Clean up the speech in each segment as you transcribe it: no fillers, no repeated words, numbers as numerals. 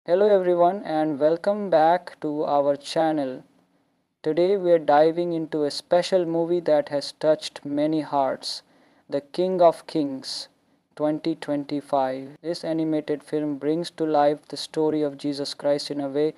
Hello everyone and welcome back to our channel. Today we are diving into a special movie that has touched many hearts, The King of Kings 2025. This animated film brings to life the story of Jesus Christ in a way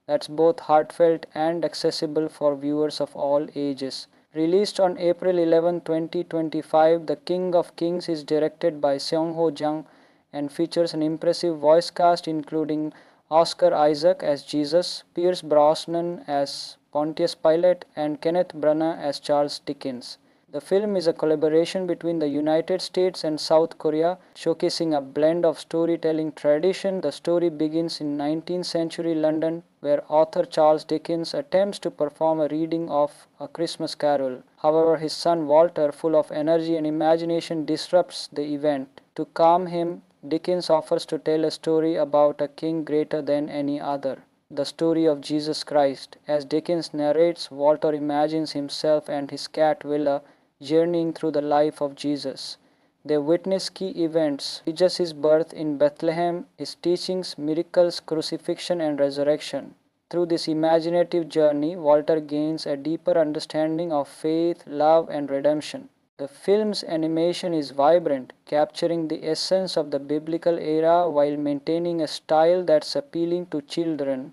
that's both heartfelt and accessible for viewers of all ages. Released on April 11, 2025, The King of Kings is directed by Seong Ho Jung and features an impressive voice cast including Oscar Isaac as Jesus, Pierce Brosnan as Pontius Pilate, and Kenneth Branagh as Charles Dickens. The film is a collaboration between the United States and South Korea, showcasing a blend of storytelling tradition. The story begins in 19th century London, where author Charles Dickens attempts to perform a reading of A Christmas Carol. However, his son Walter, full of energy and imagination, disrupts the event. To calm him, Dickens offers to tell a story about a king greater than any other, the story of Jesus Christ. As Dickens narrates, Walter imagines himself and his cat Willa journeying through the life of Jesus. They witness key events, Jesus' birth in Bethlehem, his teachings, miracles, crucifixion, and resurrection. Through this imaginative journey, Walter gains a deeper understanding of faith, love, and redemption. The film's animation is vibrant, capturing the essence of the biblical era while maintaining a style that's appealing to children.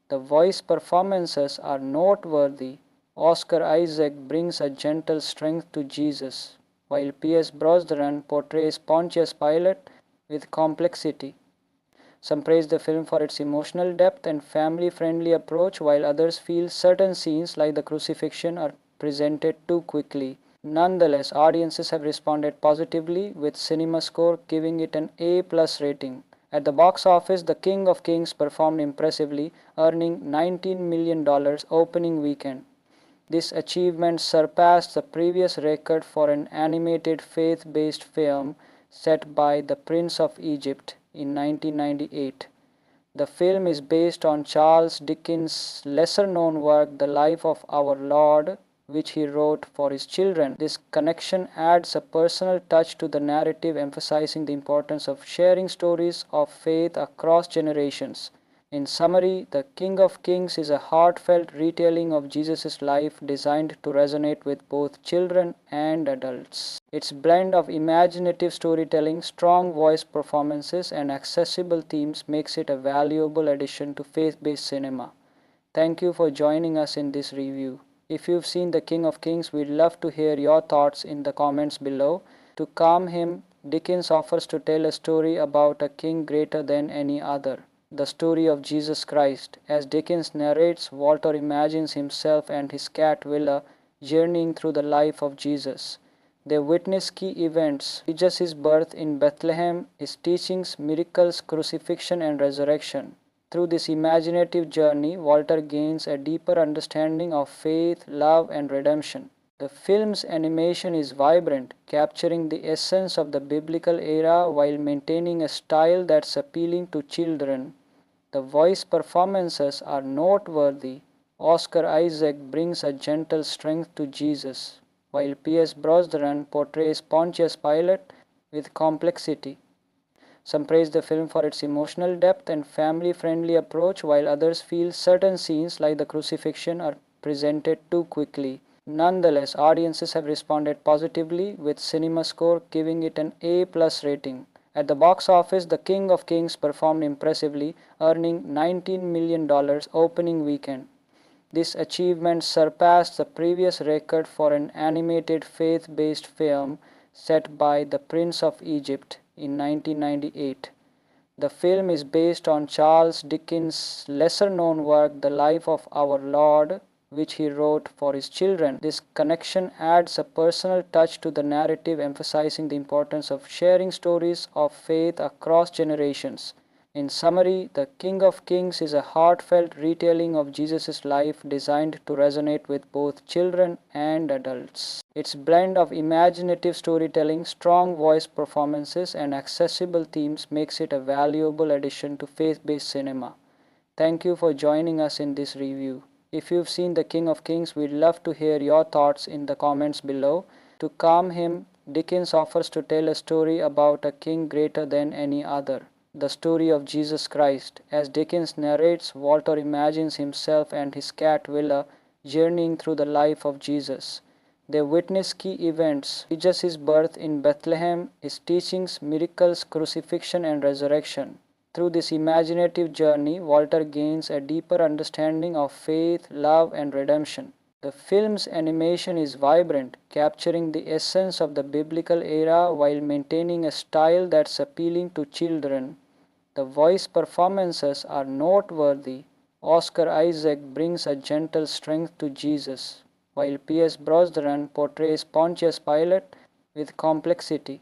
The voice performances are noteworthy. Oscar Isaac brings a gentle strength to Jesus, while Pierce Brosnan portrays Pontius Pilate with complexity. Some praise the film for its emotional depth and family-friendly approach, while others feel certain scenes like the crucifixion are presented too quickly. Nonetheless, audiences have responded positively, with CinemaScore giving it an A+ rating. At the box office, The King of Kings performed impressively, earning $19 million opening weekend. This achievement surpassed the previous record for an animated faith-based film set by The Prince of Egypt in 1998. The film is based on Charles Dickens' lesser-known work, The Life of Our Lord, which he wrote for his children. This connection adds a personal touch to the narrative, emphasizing the importance of sharing stories of faith across generations. In summary, The King of Kings is a heartfelt retelling of Jesus' life designed to resonate with both children and adults. Its blend of imaginative storytelling, strong voice performances, and accessible themes makes it a valuable addition to faith-based cinema. Thank you for joining us in this review. If you've seen The King of Kings, we'd love to hear your thoughts in the comments below. To calm him, Dickens offers to tell a story about a king greater than any other, the story of Jesus Christ. As Dickens narrates, Walter imagines himself and his cat Willa journeying through the life of Jesus. They witness key events, Jesus' birth in Bethlehem, his teachings, miracles, crucifixion, and resurrection. Through this imaginative journey, Walter gains a deeper understanding of faith, love, and redemption. The film's animation is vibrant, capturing the essence of the biblical era while maintaining a style that's appealing to children. The voice performances are noteworthy. Oscar Isaac brings a gentle strength to Jesus, while Pierce Brosnan portrays Pontius Pilate with complexity. Some praise the film for its emotional depth and family-friendly approach, while others feel certain scenes like the crucifixion are presented too quickly. Nonetheless, audiences have responded positively, with CinemaScore giving it an A+ rating. At the box office, The King of Kings performed impressively, earning $19 million opening weekend. This achievement surpassed the previous record for an animated faith-based film set by The Prince of Egypt in 1998. The film is based on Charles Dickens' lesser-known work, The Life of Our Lord, which he wrote for his children. This connection adds a personal touch to the narrative, emphasizing the importance of sharing stories of faith across generations. In summary, The King of Kings is a heartfelt retelling of Jesus' life designed to resonate with both children and adults. Its blend of imaginative storytelling, strong voice performances, and accessible themes makes it a valuable addition to faith-based cinema. Thank you for joining us in this review. If you've seen The King of Kings, we'd love to hear your thoughts in the comments below. To calm him, Dickens offers to tell a story about a king greater than any other, the story of Jesus Christ. As Dickens narrates, Walter imagines himself and his cat Willa journeying through the life of Jesus. They witness key events: Jesus' birth in Bethlehem, his teachings, miracles, crucifixion, and resurrection. Through this imaginative journey, Walter gains a deeper understanding of faith, love, and redemption. The film's animation is vibrant, capturing the essence of the biblical era while maintaining a style that's appealing to children. The voice performances are noteworthy. Oscar Isaac brings a gentle strength to Jesus, while P.S. Brosnan portrays Pontius Pilate with complexity.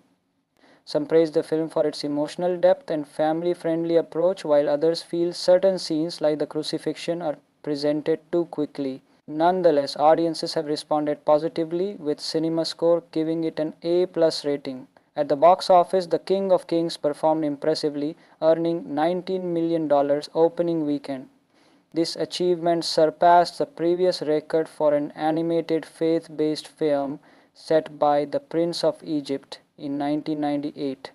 Some praise the film for its emotional depth and family-friendly approach, while others feel certain scenes like the crucifixion are presented too quickly. Nonetheless, audiences have responded positively, with CinemaScore giving it an A+ rating. At the box office, The King of Kings performed impressively, earning $19 million opening weekend. This achievement surpassed the previous record for an animated faith-based film set by The Prince of Egypt in 1998.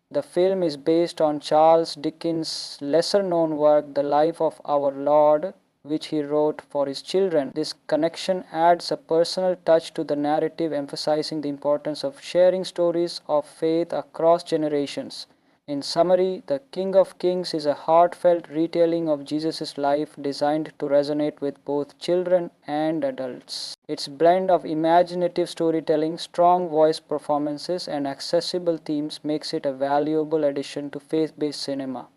The film is based on Charles Dickens' lesser-known work, The Life of Our Lord, which he wrote for his children. This connection adds a personal touch to the narrative, emphasizing the importance of sharing stories of faith across generations. In summary, The King of Kings is a heartfelt retelling of Jesus' life designed to resonate with both children and adults. Its blend of imaginative storytelling, strong voice performances, and accessible themes makes it a valuable addition to faith-based cinema.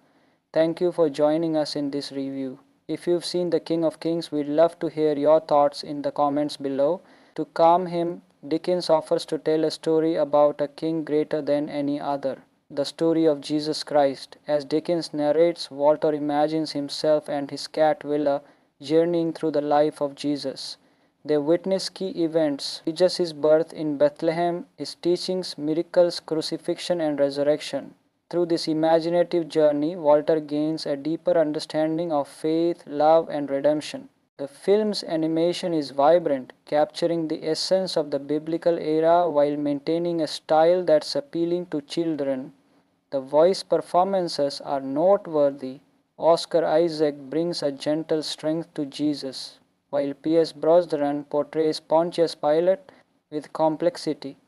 Thank you for joining us in this review. If you've seen The King of Kings, we'd love to hear your thoughts in the comments below. To calm him, Dickens offers to tell a story about a king greater than any other, the story of Jesus Christ. As Dickens narrates, Walter imagines himself and his cat Willa journeying through the life of Jesus. They witness key events: Jesus' birth in Bethlehem, his teachings, miracles, crucifixion, and resurrection. Through this imaginative journey, Walter gains a deeper understanding of faith, love, and redemption. The film's animation is vibrant, capturing the essence of the biblical era while maintaining a style that's appealing to children. The voice performances are noteworthy. Oscar Isaac brings a gentle strength to Jesus, while P.S. Brosnan portrays Pontius Pilate with complexity.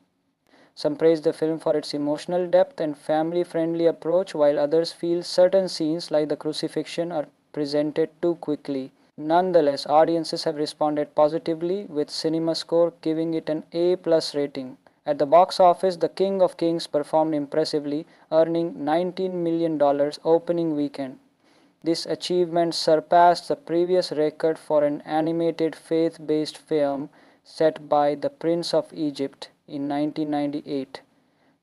Some praise the film for its emotional depth and family-friendly approach, while others feel certain scenes like the crucifixion are presented too quickly. Nonetheless, audiences have responded positively, with CinemaScore giving it an A+ rating. At the box office, The King of Kings performed impressively, earning $19 million opening weekend. This achievement surpassed the previous record for an animated faith-based film set by The Prince of Egypt in 1998.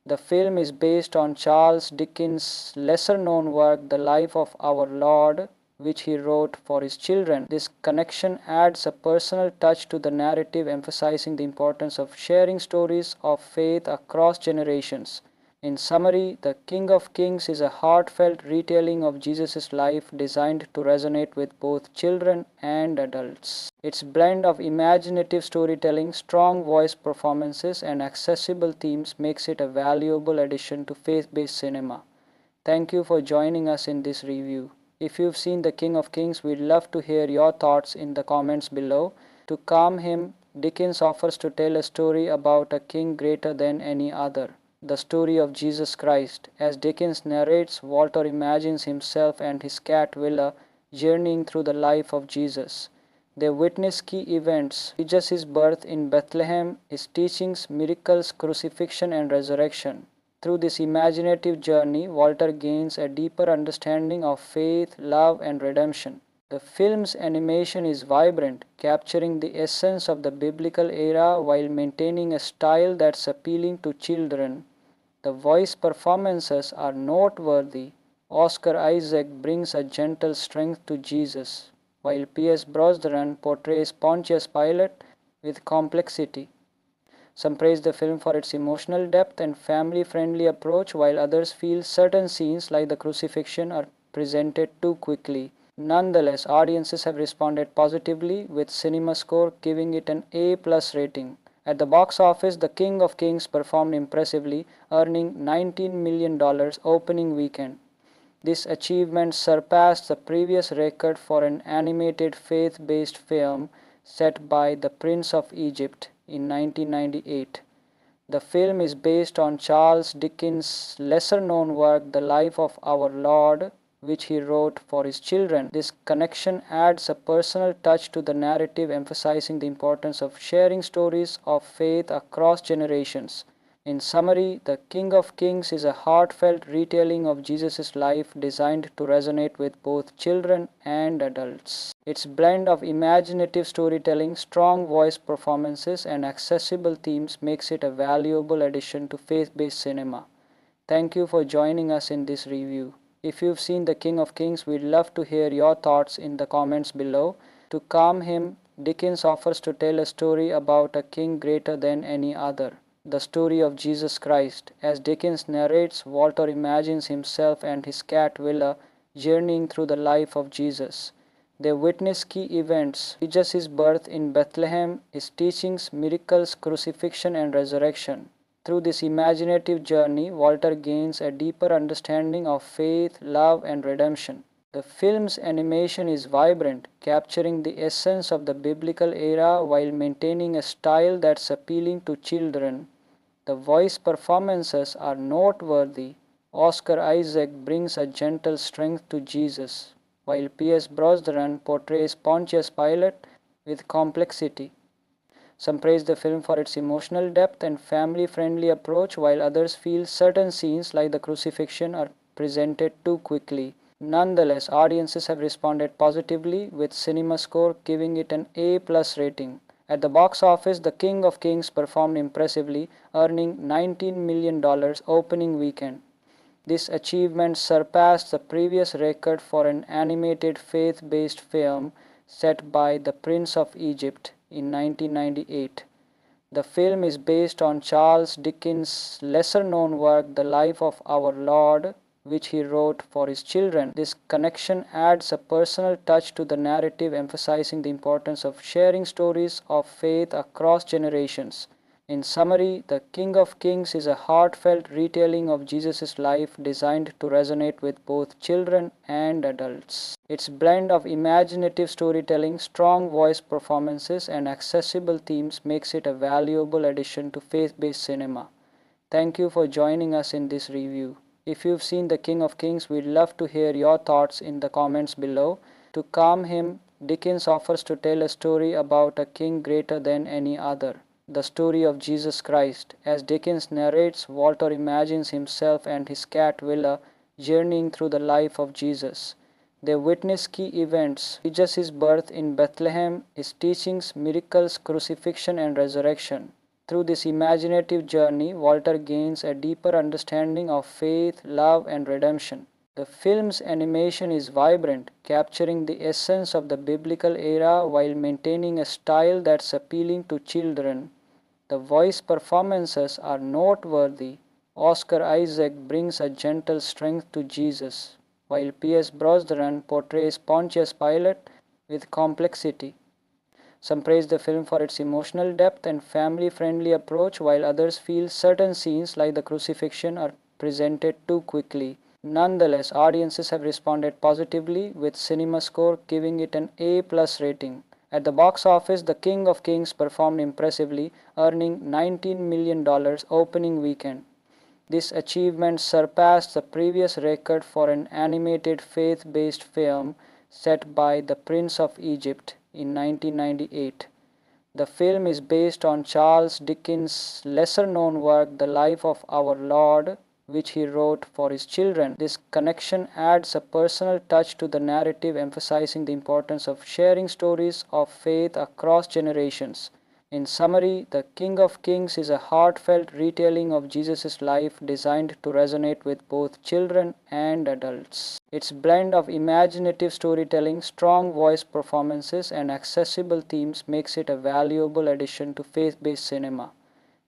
The film is based on Charles Dickens' lesser-known work, The Life of Our Lord, which he wrote for his children. This connection adds a personal touch to the narrative, emphasizing the importance of sharing stories of faith across generations. In summary, The King of Kings is a heartfelt retelling of Jesus' life designed to resonate with both children and adults. Its blend of imaginative storytelling, strong voice performances, and accessible themes makes it a valuable addition to faith-based cinema. Thank you for joining us in this review. If you've seen The King of Kings, we'd love to hear your thoughts in the comments below. To calm him, Dickens offers to tell a story about a king greater than any other, the story of Jesus Christ. As Dickens narrates, Walter imagines himself and his cat Willa journeying through the life of Jesus. They witness key events: Jesus' birth in Bethlehem, his teachings, miracles, crucifixion, and resurrection. Through this imaginative journey, Walter gains a deeper understanding of faith, love, and redemption. The film's animation is vibrant, capturing the essence of the biblical era while maintaining a style that's appealing to children. The voice performances are noteworthy. Oscar Isaac brings a gentle strength to Jesus, while P.S. Brosnan portrays Pontius Pilate with complexity. Some praise the film for its emotional depth and family-friendly approach, while others feel certain scenes like the crucifixion are presented too quickly. Nonetheless, audiences have responded positively, with CinemaScore giving it an A+ rating. At the box office, The King of Kings performed impressively, earning $19 million opening weekend. This achievement surpassed the previous record for an animated faith-based film set by The Prince of Egypt in 1998. The film is based on Charles Dickens' lesser-known work The Life of Our Lord, which he wrote for his children. This connection adds a personal touch to the narrative, emphasizing the importance of sharing stories of faith across generations. In summary, The King of Kings is a heartfelt retelling of Jesus' life designed to resonate with both children and adults. Its blend of imaginative storytelling, strong voice performances, and accessible themes makes it a valuable addition to faith-based cinema. Thank you for joining us in this review. If you've seen The King of Kings, we'd love to hear your thoughts in the comments below. To calm him, Dickens offers to tell a story about a king greater than any other, the story of Jesus Christ. As Dickens narrates, Walter imagines himself and his cat Willa journeying through the life of Jesus. They witness key events: Jesus' birth in Bethlehem, his teachings, miracles, crucifixion, and resurrection. Through this imaginative journey, Walter gains a deeper understanding of faith, love, and redemption. The film's animation is vibrant, capturing the essence of the biblical era while maintaining a style that's appealing to children. The voice performances are noteworthy. Oscar Isaac brings a gentle strength to Jesus, while Pierce Brosnan portrays Pontius Pilate with complexity. Some praise the film for its emotional depth and family-friendly approach, while others feel certain scenes like the crucifixion are presented too quickly. Nonetheless, audiences have responded positively, with CinemaScore giving it an A+ rating. At the box office, The King of Kings performed impressively, earning $19 million opening weekend. This achievement surpassed the previous record for an animated faith-based film set by The Prince of Egypt in 1998. The film is based on Charles Dickens' lesser-known work The Life of Our Lord, which he wrote for his children. This connection adds a personal touch to the narrative, emphasizing the importance of sharing stories of faith across generations. In summary, The King of Kings is a heartfelt retelling of Jesus' life designed to resonate with both children and adults. Its blend of imaginative storytelling, strong voice performances, and accessible themes makes it a valuable addition to faith-based cinema. Thank you for joining us in this review. If you've seen The King of Kings, we'd love to hear your thoughts in the comments below. To calm him, Dickens offers to tell a story about a king greater than any other, the story of Jesus Christ. As Dickens narrates, Walter imagines himself and his cat Willa journeying through the life of Jesus. They witness key events: Jesus' birth in Bethlehem, his teachings, miracles, crucifixion, and resurrection. Through this imaginative journey, Walter gains a deeper understanding of faith, love, and redemption. The film's animation is vibrant, capturing the essence of the biblical era while maintaining a style that's appealing to children. The voice performances are noteworthy. Oscar Isaac brings a gentle strength to Jesus, while Pierce Brosnan portrays Pontius Pilate with complexity. Some praise the film for its emotional depth and family-friendly approach, while others feel certain scenes like the crucifixion are presented too quickly. Nonetheless, audiences have responded positively, with CinemaScore giving it an A+ rating. At the box office, The King of Kings performed impressively, earning $19 million opening weekend. This achievement surpassed the previous record for an animated faith-based film set by The Prince of Egypt in 1998. The film is based on Charles Dickens' lesser-known work The Life of Our Lord, which he wrote for his children. This connection adds a personal touch to the narrative, emphasizing the importance of sharing stories of faith across generations. In summary, The King of Kings is a heartfelt retelling of Jesus' life designed to resonate with both children and adults. Its blend of imaginative storytelling, strong voice performances, and accessible themes makes it a valuable addition to faith-based cinema.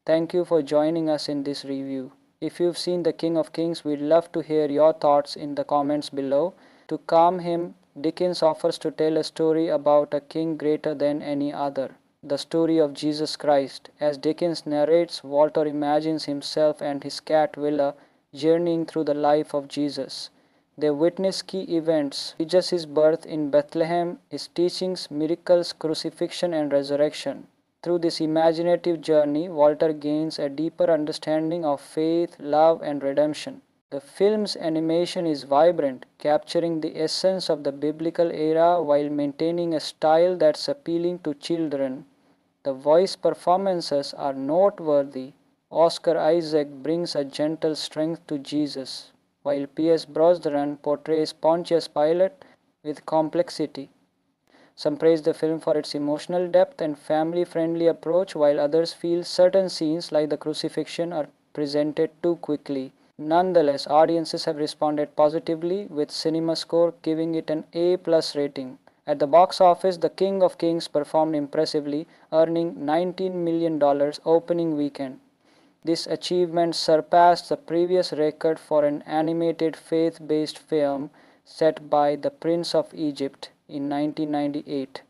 Thank you for joining us in this review. If you've seen The King of Kings, we'd love to hear your thoughts in the comments below. To calm him, Dickens offers to tell a story about a king greater than any other, the story of Jesus Christ. As Dickens narrates, Walter imagines himself and his cat Willa journeying through the life of Jesus. They witness key events: Jesus' birth in Bethlehem, his teachings, miracles, crucifixion, and resurrection. Through this imaginative journey, Walter gains a deeper understanding of faith, love, and redemption. The film's animation is vibrant, capturing the essence of the biblical era while maintaining a style that's appealing to children. The voice performances are noteworthy. Oscar Isaac brings a gentle strength to Jesus, while P.S. Brosnan portrays Pontius Pilate with complexity. Some praise the film for its emotional depth and family-friendly approach, while others feel certain scenes like the crucifixion are presented too quickly. Nonetheless, audiences have responded positively, with CinemaScore giving it an A+ rating. At the box office, The King of Kings performed impressively, earning $19 million opening weekend. This achievement surpassed the previous record for an animated faith-based film set by The Prince of Egypt in 1998.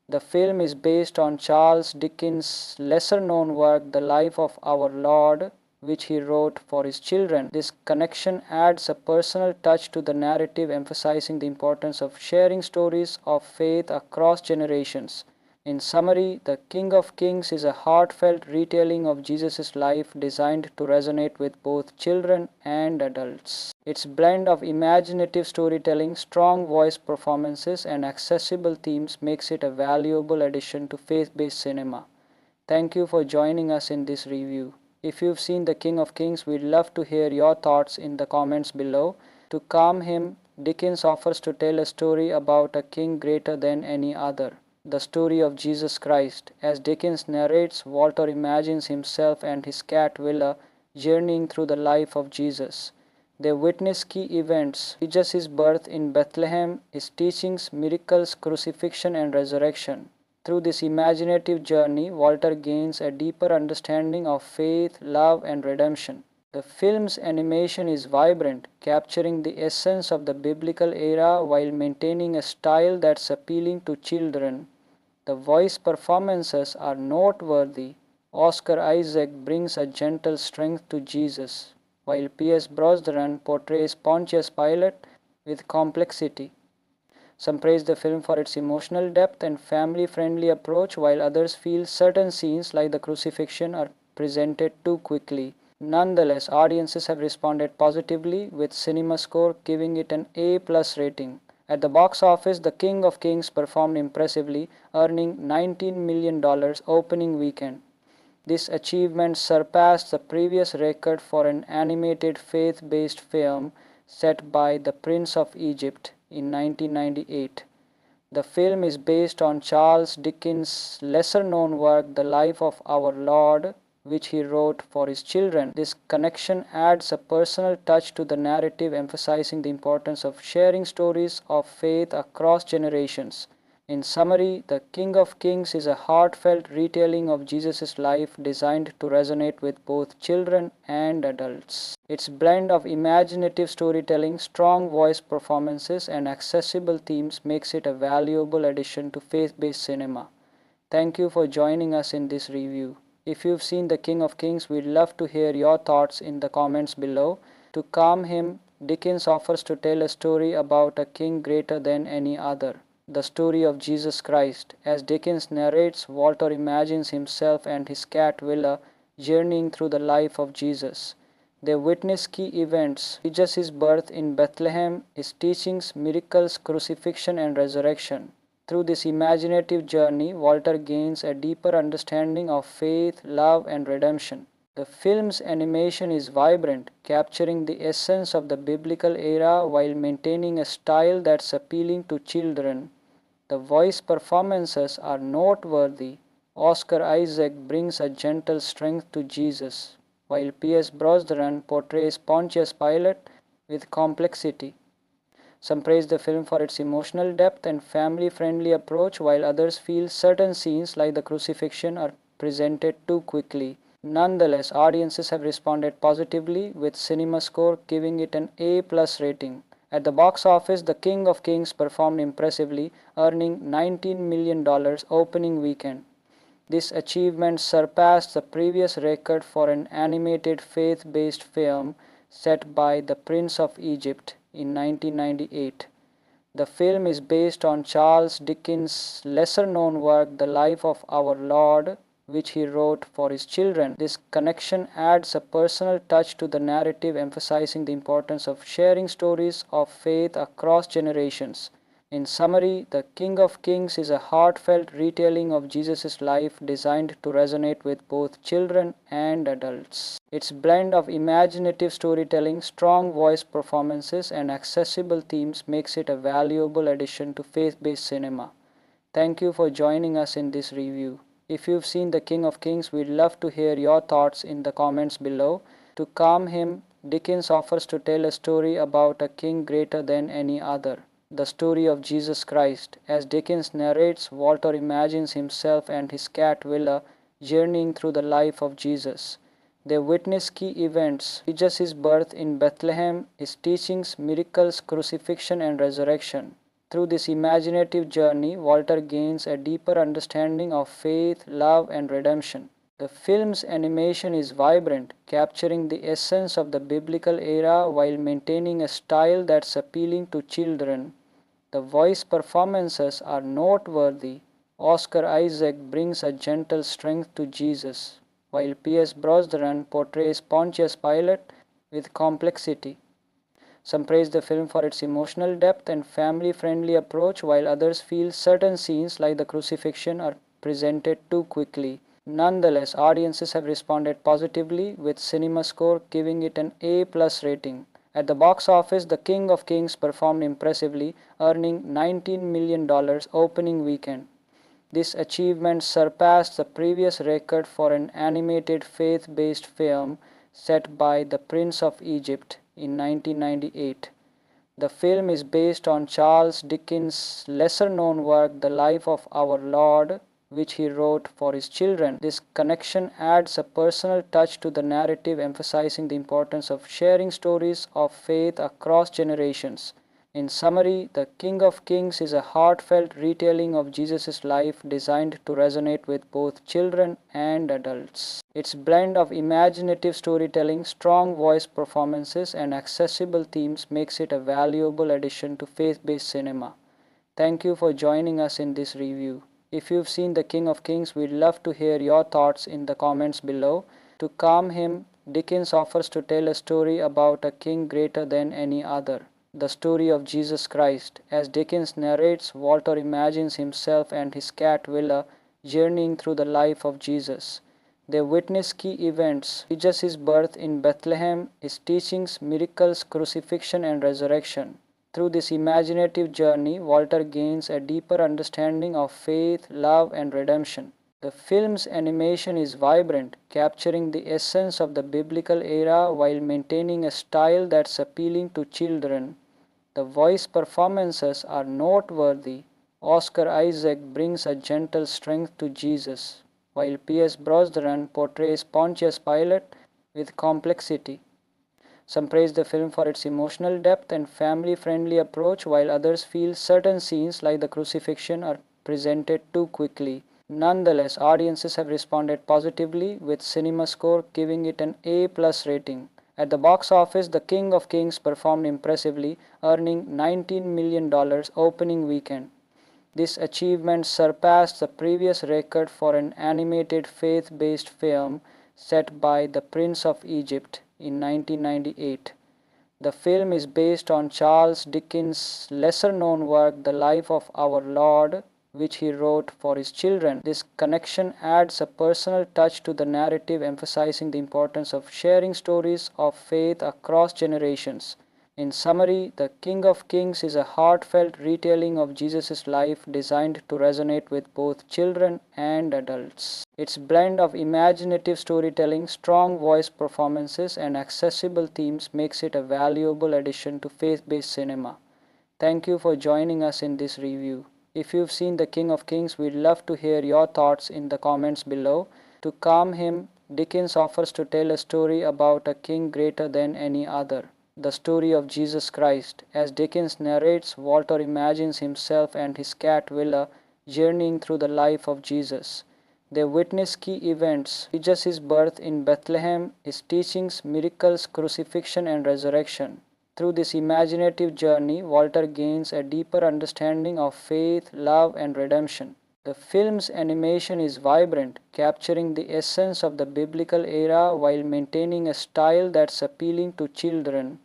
The film is based on Charles Dickens' lesser-known work, The Life of Our Lord, which he wrote for his children. This connection adds a personal touch to the narrative, emphasizing the importance of sharing stories of faith across generations. In summary, The King of Kings is a heartfelt retelling of Jesus' life designed to resonate with both children and adults. Its blend of imaginative storytelling, strong voice performances, and accessible themes makes it a valuable addition to faith-based cinema. Thank you for joining us in this review. If you've seen The King of Kings, we'd love to hear your thoughts in the comments below. To calm him, Dickens offers to tell a story about a king greater than any other, the story of Jesus Christ. As Dickens narrates, Walter imagines himself and his cat Willa journeying through the life of Jesus. They witness key events: Jesus' birth in Bethlehem, his teachings, miracles, crucifixion, and resurrection. Through this imaginative journey, Walter gains a deeper understanding of faith, love, and redemption. The film's animation is vibrant, capturing the essence of the biblical era while maintaining a style that's appealing to children. The voice performances are noteworthy. Oscar Isaac brings a gentle strength to Jesus, while P.S. Brosnan portrays Pontius Pilate with complexity. Some praise the film for its emotional depth and family-friendly approach, while others feel certain scenes like the crucifixion are presented too quickly. Nonetheless, audiences have responded positively, with CinemaScore giving it an A+ rating. At the box office, The King of Kings performed impressively, earning $19 million opening weekend. This achievement surpassed the previous record for an animated faith-based film set by The Prince of Egypt in 1998. The film is based on Charles Dickens' lesser-known work, The Life of Our Lord, which he wrote for his children. This connection adds a personal touch to the narrative, emphasizing the importance of sharing stories of faith across generations. In summary, The King of Kings is a heartfelt retelling of Jesus' life designed to resonate with both children and adults. Its blend of imaginative storytelling, strong voice performances, and accessible themes makes it a valuable addition to faith-based cinema. Thank you for joining us in this review. If you've seen The King of Kings, we'd love to hear your thoughts in the comments below. To calm him, Dickens offers to tell a story about a king greater than any other, the story of Jesus Christ. As Dickens narrates, Walter imagines himself and his cat Willa journeying through the life of Jesus. They witness key events: Jesus' birth in Bethlehem, his teachings, miracles, crucifixion, and resurrection. Through this imaginative journey, Walter gains a deeper understanding of faith, love, and redemption. The film's animation is vibrant, capturing the essence of the biblical era while maintaining a style that's appealing to children. The voice performances are noteworthy. Oscar Isaac brings a gentle strength to Jesus, while P.S. Brosnan portrays Pontius Pilate with complexity. Some praise the film for its emotional depth and family-friendly approach, while others feel certain scenes like the crucifixion are presented too quickly. Nonetheless, audiences have responded positively, with CinemaScore giving it an A+ rating. At the box office, The King of Kings performed impressively, earning $19 million opening weekend. This achievement surpassed the previous record for an animated faith-based film set by The Prince of Egypt in 1998. The film is based on Charles Dickens' lesser-known work, The Life of Our Lord, which he wrote for his children. This connection adds a personal touch to the narrative, emphasizing the importance of sharing stories of faith across generations. In summary, The King of Kings is a heartfelt retelling of Jesus' life designed to resonate with both children and adults. Its blend of imaginative storytelling, strong voice performances, and accessible themes makes it a valuable addition to faith-based cinema. Thank you for joining us in this review. If you've seen The King of Kings, we'd love to hear your thoughts in the comments below. To calm him, Dickens offers to tell a story about a king greater than any other. The story of Jesus Christ. As Dickens narrates, Walter imagines himself and his cat Willa journeying through the life of Jesus. They witness key events: Jesus' birth in Bethlehem, his teachings, miracles, crucifixion, and resurrection. Through this imaginative journey, Walter gains a deeper understanding of faith, love, and redemption. The film's animation is vibrant, capturing the essence of the biblical era while maintaining a style that's appealing to children. The voice performances are noteworthy. Oscar Isaac brings a gentle strength to Jesus, while P.S. Brosnan portrays Pontius Pilate with complexity. Some praise the film for its emotional depth and family-friendly approach, while others feel certain scenes like the crucifixion are presented too quickly. Nonetheless, audiences have responded positively, with CinemaScore giving it an A+ rating. At the box office, The King of Kings performed impressively, earning $19 million opening weekend. This achievement surpassed the previous record for an animated faith-based film set by The Prince of Egypt in 1998. The film is based on Charles Dickens' lesser-known work, The Life of Our Lord, which he wrote for his children. This connection adds a personal touch to the narrative, emphasizing the importance of sharing stories of faith across generations. In summary, The King of Kings is a heartfelt retelling of Jesus' life designed to resonate with both children and adults. Its blend of imaginative storytelling, strong voice performances, and accessible themes makes it a valuable addition to faith-based cinema. Thank you for joining us in this review. If you've seen The King of Kings, we'd love to hear your thoughts in the comments below. To calm him, Dickens offers to tell a story about a king greater than any other. The story of Jesus Christ. As Dickens narrates, Walter imagines himself and his cat Willa journeying through the life of Jesus. They witness key events: Jesus' birth in Bethlehem, his teachings, miracles, crucifixion, and resurrection. Through this imaginative journey, Walter gains a deeper understanding of faith, love, and redemption. The film's animation is vibrant, capturing the essence of the biblical era while maintaining a style that's appealing to children. The voice performances are noteworthy. Oscar Isaac brings a gentle strength to Jesus, while P.S. Brosnan portrays Pontius Pilate with complexity. Some praise the film for its emotional depth and family-friendly approach, while others feel certain scenes like the crucifixion are presented too quickly. Nonetheless, audiences have responded positively, with CinemaScore giving it an A+ rating. At the box office, The King of Kings performed impressively, earning $19 million opening weekend. This achievement surpassed the previous record for an animated faith-based film set by The Prince of Egypt in 1998. The film is based on Charles Dickens' lesser-known work, The Life of Our Lord, which he wrote for his children. This connection adds a personal touch to the narrative, emphasizing the importance of sharing stories of faith across generations. In summary, The King of Kings is a heartfelt retelling of Jesus' life designed to resonate with both children and adults. Its blend of imaginative storytelling, strong voice performances, and accessible themes makes it a valuable addition to faith-based cinema. Thank you for joining us in this review. If you've seen The King of Kings, we'd love to hear your thoughts in the comments below. To calm him, Dickens offers to tell a story about a king greater than any other. The story of Jesus Christ. As Dickens narrates, Walter imagines himself and his cat Willa journeying through the life of Jesus. They witness key events: Jesus' birth in Bethlehem, his teachings, miracles, crucifixion, and resurrection. Through this imaginative journey, Walter gains a deeper understanding of faith, love, and redemption. The film's animation is vibrant, capturing the essence of the biblical era while maintaining a style that's appealing to children.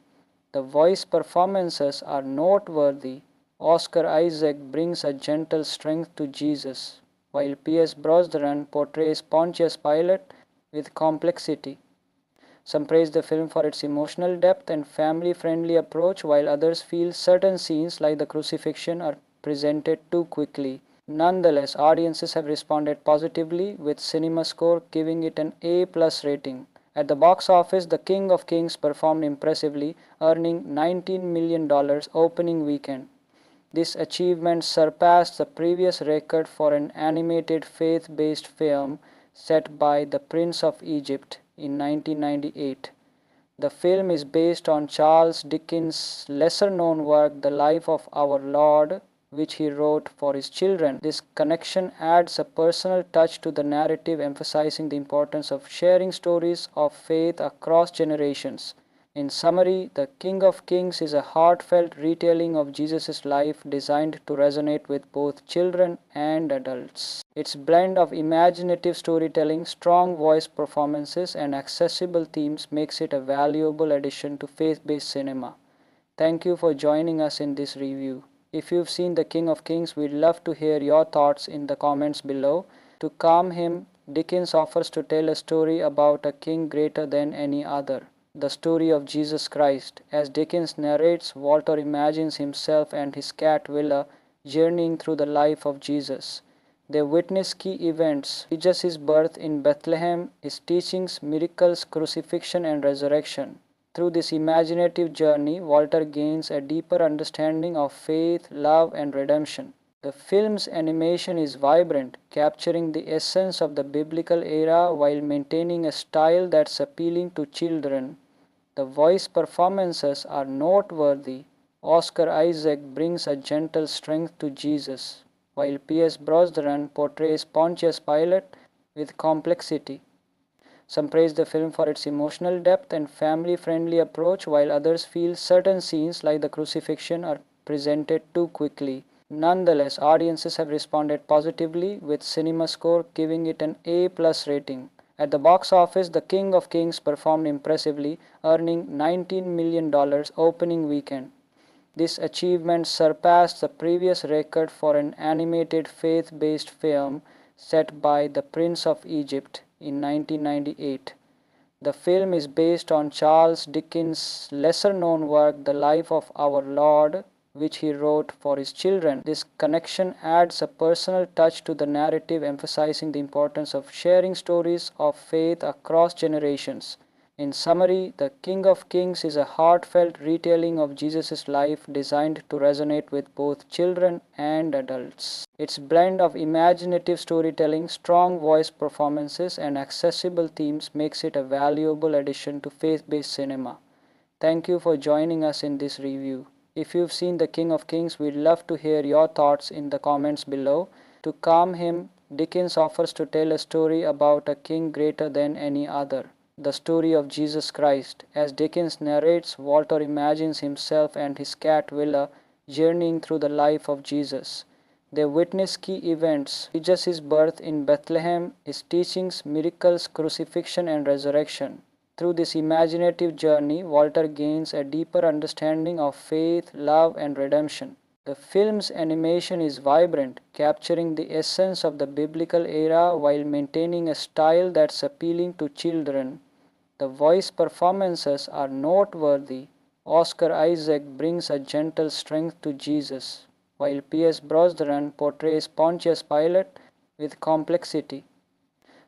The voice performances are noteworthy. Oscar Isaac brings a gentle strength to Jesus, while P.S. Brosnan portrays Pontius Pilate with complexity. Some praise the film for its emotional depth and family friendly approach, while others feel certain scenes like the crucifixion are presented too quickly. Nonetheless, audiences have responded positively, with CinemaScore giving it an A+ rating. At the box office, The King of Kings performed impressively, earning $19 million opening weekend. This achievement surpassed the previous record for an animated faith-based film set by The Prince of Egypt in 1998. The film is based on Charles Dickens' lesser-known work The Life of Our Lord, which he wrote for his children. This connection adds a personal touch to the narrative, emphasizing the importance of sharing stories of faith across generations. In summary, The King of Kings is a heartfelt retelling of Jesus' life designed to resonate with both children and adults. Its blend of imaginative storytelling, strong voice performances, and accessible themes makes it a valuable addition to faith-based cinema. Thank you for joining us in this review. If you've seen The King of Kings, we'd love to hear your thoughts in the comments below. To calm him, Dickens offers to tell a story about a king greater than any other. The story of Jesus Christ. As Dickens narrates, Walter imagines himself and his cat Willa journeying through the life of Jesus. They witness key events: Jesus' birth in Bethlehem, his teachings, miracles, crucifixion, and resurrection. Through this imaginative journey, Walter gains a deeper understanding of faith, love, and redemption. The film's animation is vibrant, capturing the essence of the biblical era while maintaining a style that's appealing to children. The voice performances are noteworthy. Oscar Isaac brings a gentle strength to Jesus, while P.S. Brosnan portrays Pontius Pilate with complexity. Some praise the film for its emotional depth and family-friendly approach, while others feel certain scenes like the crucifixion are presented too quickly. Nonetheless, audiences have responded positively, with CinemaScore giving it an A+ rating. At the box office, The King of Kings performed impressively, earning $19 million opening weekend. This achievement surpassed the previous record for an animated faith-based film set by The Prince of Egypt in 1998. The film is based on Charles Dickens' lesser-known work The Life of Our Lord, which he wrote for his children. This connection adds a personal touch to the narrative, emphasizing the importance of sharing stories of faith across generations. In summary, The King of Kings is a heartfelt retelling of Jesus' life designed to resonate with both children and adults. Its blend of imaginative storytelling, strong voice performances, and accessible themes makes it a valuable addition to faith-based cinema. Thank you for joining us in this review. If you've seen The King of Kings, we'd love to hear your thoughts in the comments below. To calm him, Dickens offers to tell a story about a king greater than any other. The story of Jesus Christ. As Dickens narrates, Walter imagines himself and his cat Willa journeying through the life of Jesus. They witness key events: Jesus' birth in Bethlehem, his teachings, miracles, crucifixion, and resurrection. Through this imaginative journey, Walter gains a deeper understanding of faith, love, and redemption. The film's animation is vibrant, capturing the essence of the biblical era while maintaining a style that's appealing to children. The voice performances are noteworthy. Oscar Isaac brings a gentle strength to Jesus, while P.S. Brosnan portrays Pontius Pilate with complexity.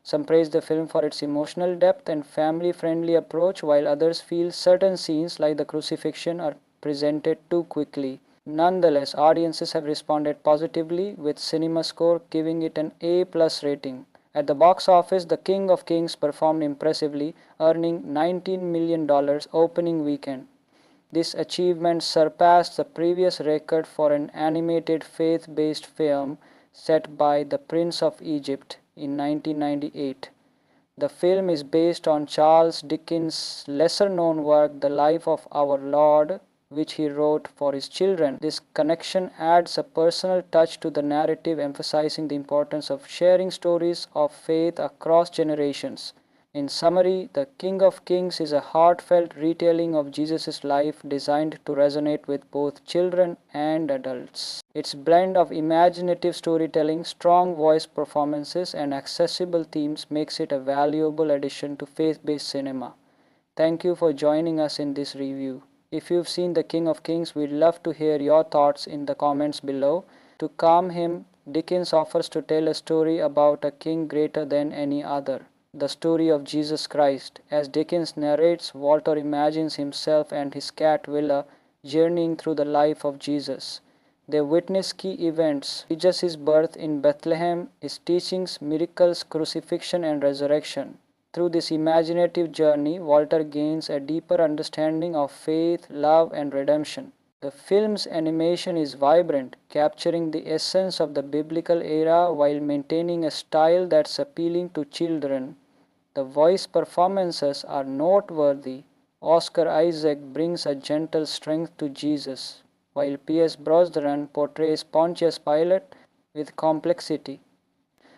Some praise the film for its emotional depth and family-friendly approach, while others feel certain scenes like the crucifixion are presented too quickly. Nonetheless, audiences have responded positively, with CinemaScore giving it an A+ rating. At the box office, The King of Kings performed impressively, earning $19 million opening weekend. This achievement surpassed the previous record for an animated faith-based film set by The Prince of Egypt in 1998. The film is based on Charles Dickens' lesser-known work The Life of Our Lord, which he wrote for his children. This connection adds a personal touch to the narrative, emphasizing the importance of sharing stories of faith across generations. In summary, The King of Kings is a heartfelt retelling of Jesus' life designed to resonate with both children and adults. Its blend of imaginative storytelling, strong voice performances, and accessible themes makes it a valuable addition to faith-based cinema. Thank you for joining us in this review. If you've seen The King of Kings, we'd love to hear your thoughts in the comments below. To calm him, Dickens offers to tell a story about a king greater than any other, the story of Jesus Christ. As Dickens narrates, Walter imagines himself and his cat Willa journeying through the life of Jesus. They witness key events, Jesus' birth in Bethlehem, his teachings, miracles, crucifixion, and resurrection. Through this imaginative journey, Walter gains a deeper understanding of faith, love, and redemption. The film's animation is vibrant, capturing the essence of the biblical era while maintaining a style that's appealing to children. The voice performances are noteworthy. Oscar Isaac brings a gentle strength to Jesus, while P.S. Brosnan portrays Pontius Pilate with complexity.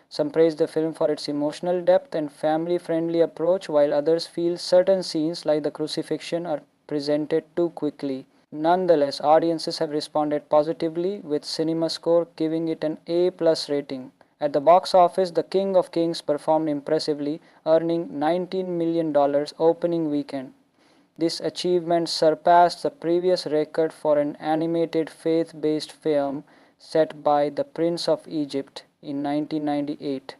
Some praise the film for its emotional depth and family-friendly approach, while others feel certain scenes like the crucifixion are presented too quickly. Nonetheless, audiences have responded positively, with CinemaScore giving it an A+ rating. At the box office, The King of Kings performed impressively, earning $19 million opening weekend. This achievement surpassed the previous record for an animated faith-based film set by The Prince of Egypt in 1998.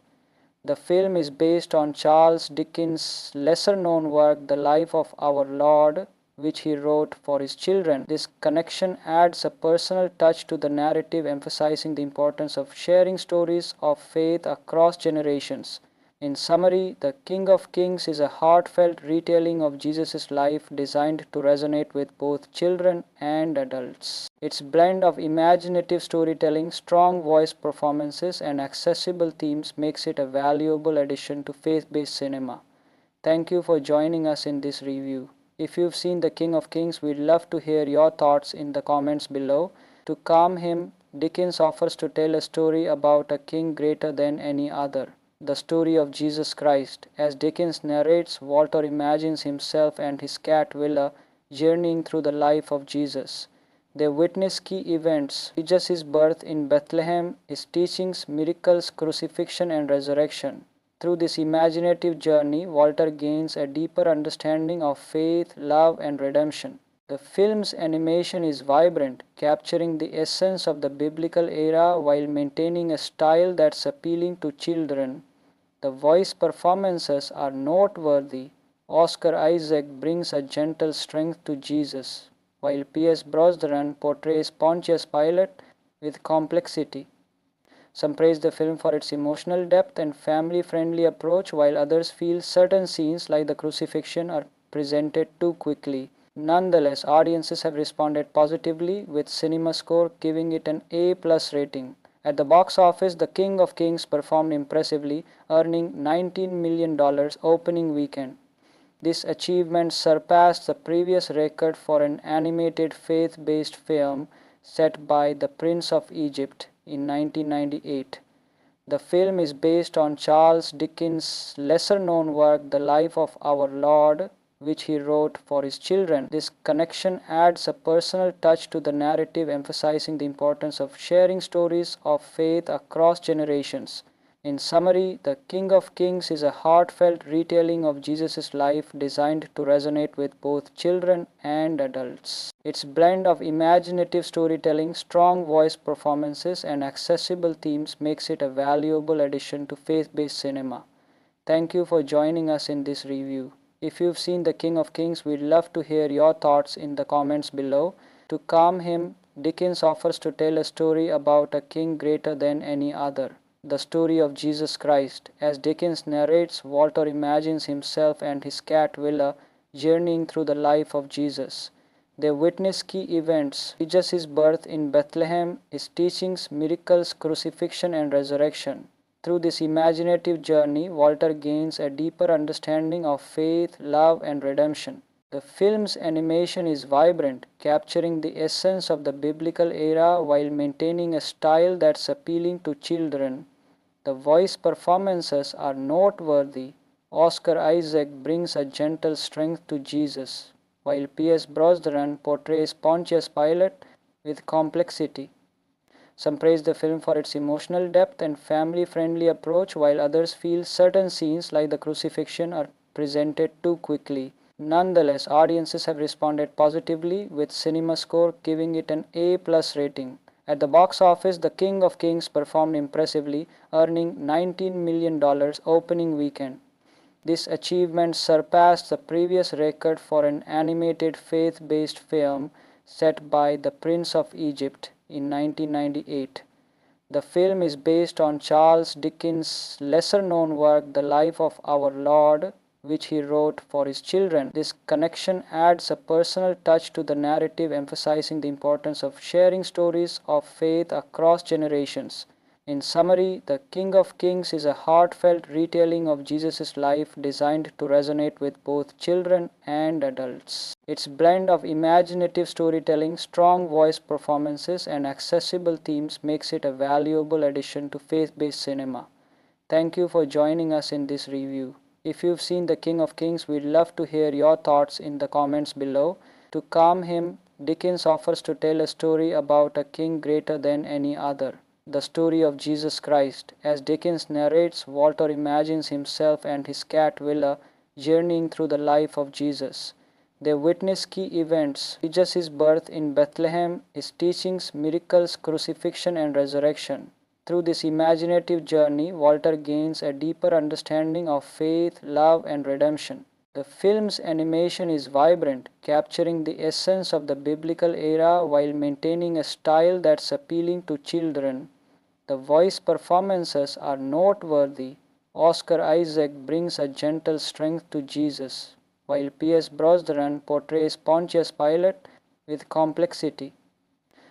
The film is based on Charles Dickens' lesser-known work, The Life of Our Lord, which he wrote for his children. This connection adds a personal touch to the narrative, emphasizing the importance of sharing stories of faith across generations. In summary, The King of Kings is a heartfelt retelling of Jesus' life designed to resonate with both children and adults. Its blend of imaginative storytelling, strong voice performances, and accessible themes makes it a valuable addition to faith-based cinema. Thank you for joining us in this review. If you've seen The King of Kings, we'd love to hear your thoughts in the comments below. To calm him, Dickens offers to tell a story about a king greater than any other, the story of Jesus Christ. As Dickens narrates, Walter imagines himself and his cat Willa journeying through the life of Jesus. They witness key events, Jesus' birth in Bethlehem, his teachings, miracles, crucifixion, and resurrection. Through this imaginative journey, Walter gains a deeper understanding of faith, love, and redemption. The film's animation is vibrant, capturing the essence of the biblical era while maintaining a style that's appealing to children. The voice performances are noteworthy. Oscar Isaac brings a gentle strength to Jesus, while P.S. Brosnan portrays Pontius Pilate with complexity. Some praise the film for its emotional depth and family-friendly approach, while others feel certain scenes like the crucifixion are presented too quickly. Nonetheless, audiences have responded positively, with CinemaScore giving it an A+ rating. At the box office, The King of Kings performed impressively, earning $19 million opening weekend. This achievement surpassed the previous record for an animated faith-based film set by The Prince of Egypt in 1998. The film is based on Charles Dickens' lesser-known work, The Life of Our Lord, which he wrote for his children. This connection adds a personal touch to the narrative, emphasizing the importance of sharing stories of faith across generations. In summary, The King of Kings is a heartfelt retelling of Jesus' life designed to resonate with both children and adults. Its blend of imaginative storytelling, strong voice performances, and accessible themes makes it a valuable addition to faith-based cinema. Thank you for joining us in this review. If you've seen The King of Kings, we'd love to hear your thoughts in the comments below. To calm him, Dickens offers to tell a story about a king greater than any other, the story of Jesus Christ. As Dickens narrates, Walter imagines himself and his cat Willa journeying through the life of Jesus. They witness key events, Jesus' birth in Bethlehem, his teachings, miracles, crucifixion, and resurrection. Through this imaginative journey, Walter gains a deeper understanding of faith, love, and redemption. The film's animation is vibrant, capturing the essence of the biblical era while maintaining a style that's appealing to children. The voice performances are noteworthy. Oscar Isaac brings a gentle strength to Jesus, while P.S. Brosnan portrays Pontius Pilate with complexity. Some praise the film for its emotional depth and family-friendly approach, while others feel certain scenes like the crucifixion are presented too quickly. Nonetheless, audiences have responded positively, with CinemaScore giving it an A+ rating. At the box office, The King of Kings performed impressively, earning $19 million opening weekend. This achievement surpassed the previous record for an animated faith-based film set by The Prince of Egypt in 1998. The film is based on Charles Dickens' lesser-known work The Life of Our Lord, which he wrote for his children. This connection adds a personal touch to the narrative, emphasizing the importance of sharing stories of faith across generations. In summary, The King of Kings is a heartfelt retelling of Jesus' life designed to resonate with both children and adults. Its blend of imaginative storytelling, strong voice performances, and accessible themes makes it a valuable addition to faith-based cinema. Thank you for joining us in this review. If you've seen The King of Kings, we'd love to hear your thoughts in the comments below. To calm him, Dickens offers to tell a story about a king greater than any other. The story of Jesus Christ. As Dickens narrates, Walter imagines himself and his cat Willa journeying through the life of Jesus. They witness key events: Jesus' birth in Bethlehem, his teachings, miracles, crucifixion, and resurrection. Through this imaginative journey, Walter gains a deeper understanding of faith, love, and redemption. The film's animation is vibrant, capturing the essence of the biblical era while maintaining a style that's appealing to children. The voice performances are noteworthy. Oscar Isaac brings a gentle strength to Jesus, while P.S. Brosnan portrays Pontius Pilate with complexity.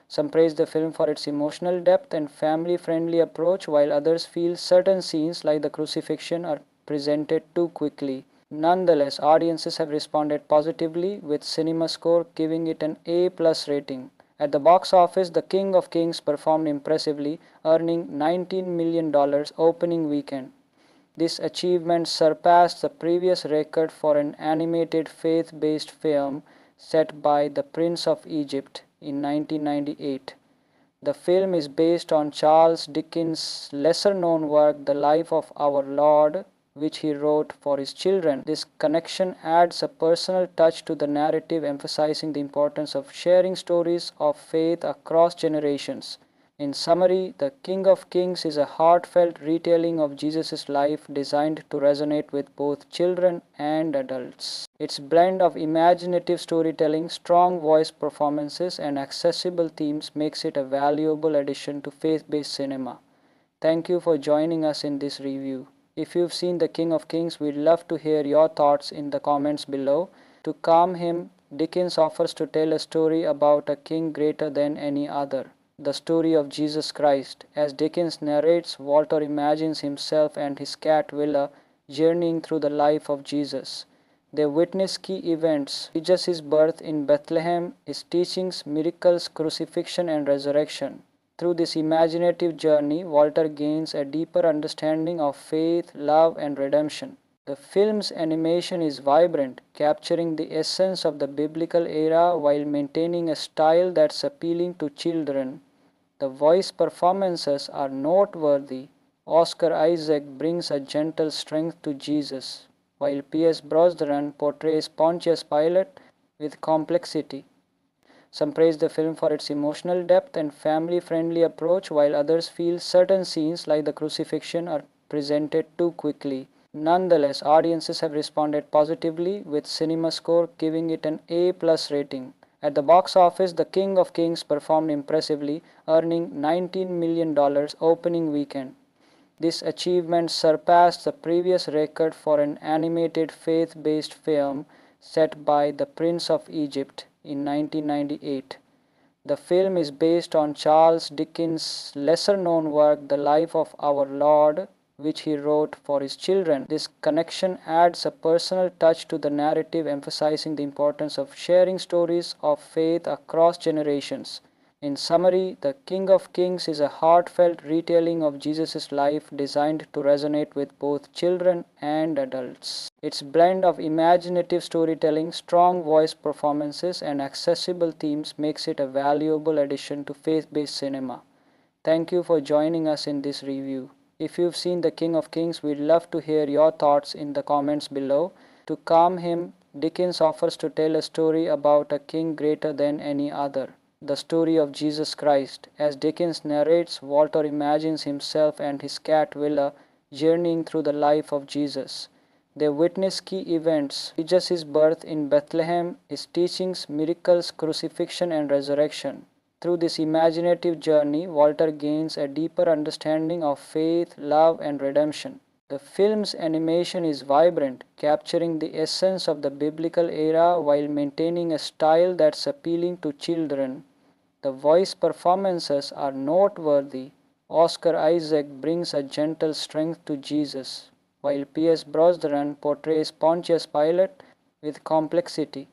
Some praise the film for its emotional depth and family-friendly approach, while others feel certain scenes like the crucifixion are presented too quickly. Nonetheless, audiences have responded positively, with CinemaScore giving it an A+ rating. At the box office, The King of Kings performed impressively, earning $19 million opening weekend. This achievement surpassed the previous record for an animated faith-based film set by The Prince of Egypt in 1998. The film is based on Charles Dickens' lesser-known work The Life of Our Lord, which he wrote for his children. This connection adds a personal touch to the narrative, emphasizing the importance of sharing stories of faith across generations. In summary, The King of Kings is a heartfelt retelling of Jesus' life designed to resonate with both children and adults. Its blend of imaginative storytelling, strong voice performances, and accessible themes makes it a valuable addition to faith-based cinema. Thank you for joining us in this review. If you've seen The King of Kings, we'd love to hear your thoughts in the comments below. To calm him, Dickens offers to tell a story about a king greater than any other. The story of Jesus Christ. As Dickens narrates, Walter imagines himself and his cat Willa journeying through the life of Jesus. They witness key events: Jesus' birth in Bethlehem, his teachings, miracles, crucifixion, and resurrection. Through this imaginative journey, Walter gains a deeper understanding of faith, love, and redemption. The film's animation is vibrant, capturing the essence of the biblical era while maintaining a style that's appealing to children. The voice performances are noteworthy. Oscar Isaac brings a gentle strength to Jesus, while P.S. Brosnan portrays Pontius Pilate with complexity. Some praise the film for its emotional depth and family-friendly approach, while others feel certain scenes like the crucifixion are presented too quickly. Nonetheless, audiences have responded positively, with CinemaScore giving it an A+ rating. At the box office, The King of Kings performed impressively, earning $19 million opening weekend. This achievement surpassed the previous record for an animated faith-based film set by The Prince of Egypt in 1998. The film is based on Charles Dickens' lesser-known work The Life of Our Lord, which he wrote for his children. This connection adds a personal touch to the narrative, emphasizing the importance of sharing stories of faith across generations. In summary, The King of Kings is a heartfelt retelling of Jesus' life designed to resonate with both children and adults. Its blend of imaginative storytelling, strong voice performances, and accessible themes makes it a valuable addition to faith-based cinema. Thank you for joining us in this review. If you've seen The King of Kings, we'd love to hear your thoughts in the comments below. To calm him, Dickens offers to tell a story about a king greater than any other, the story of Jesus Christ. As Dickens narrates, Walter imagines himself and his cat Willa journeying through the life of Jesus. They witness key events: Jesus' birth in Bethlehem, his teachings, miracles, crucifixion, and resurrection. Through this imaginative journey, Walter gains a deeper understanding of faith, love, and redemption. The film's animation is vibrant, capturing the essence of the biblical era while maintaining a style that's appealing to children. The voice performances are noteworthy. Oscar Isaac brings a gentle strength to Jesus, while P.S. Brosnan portrays Pontius Pilate with complexity.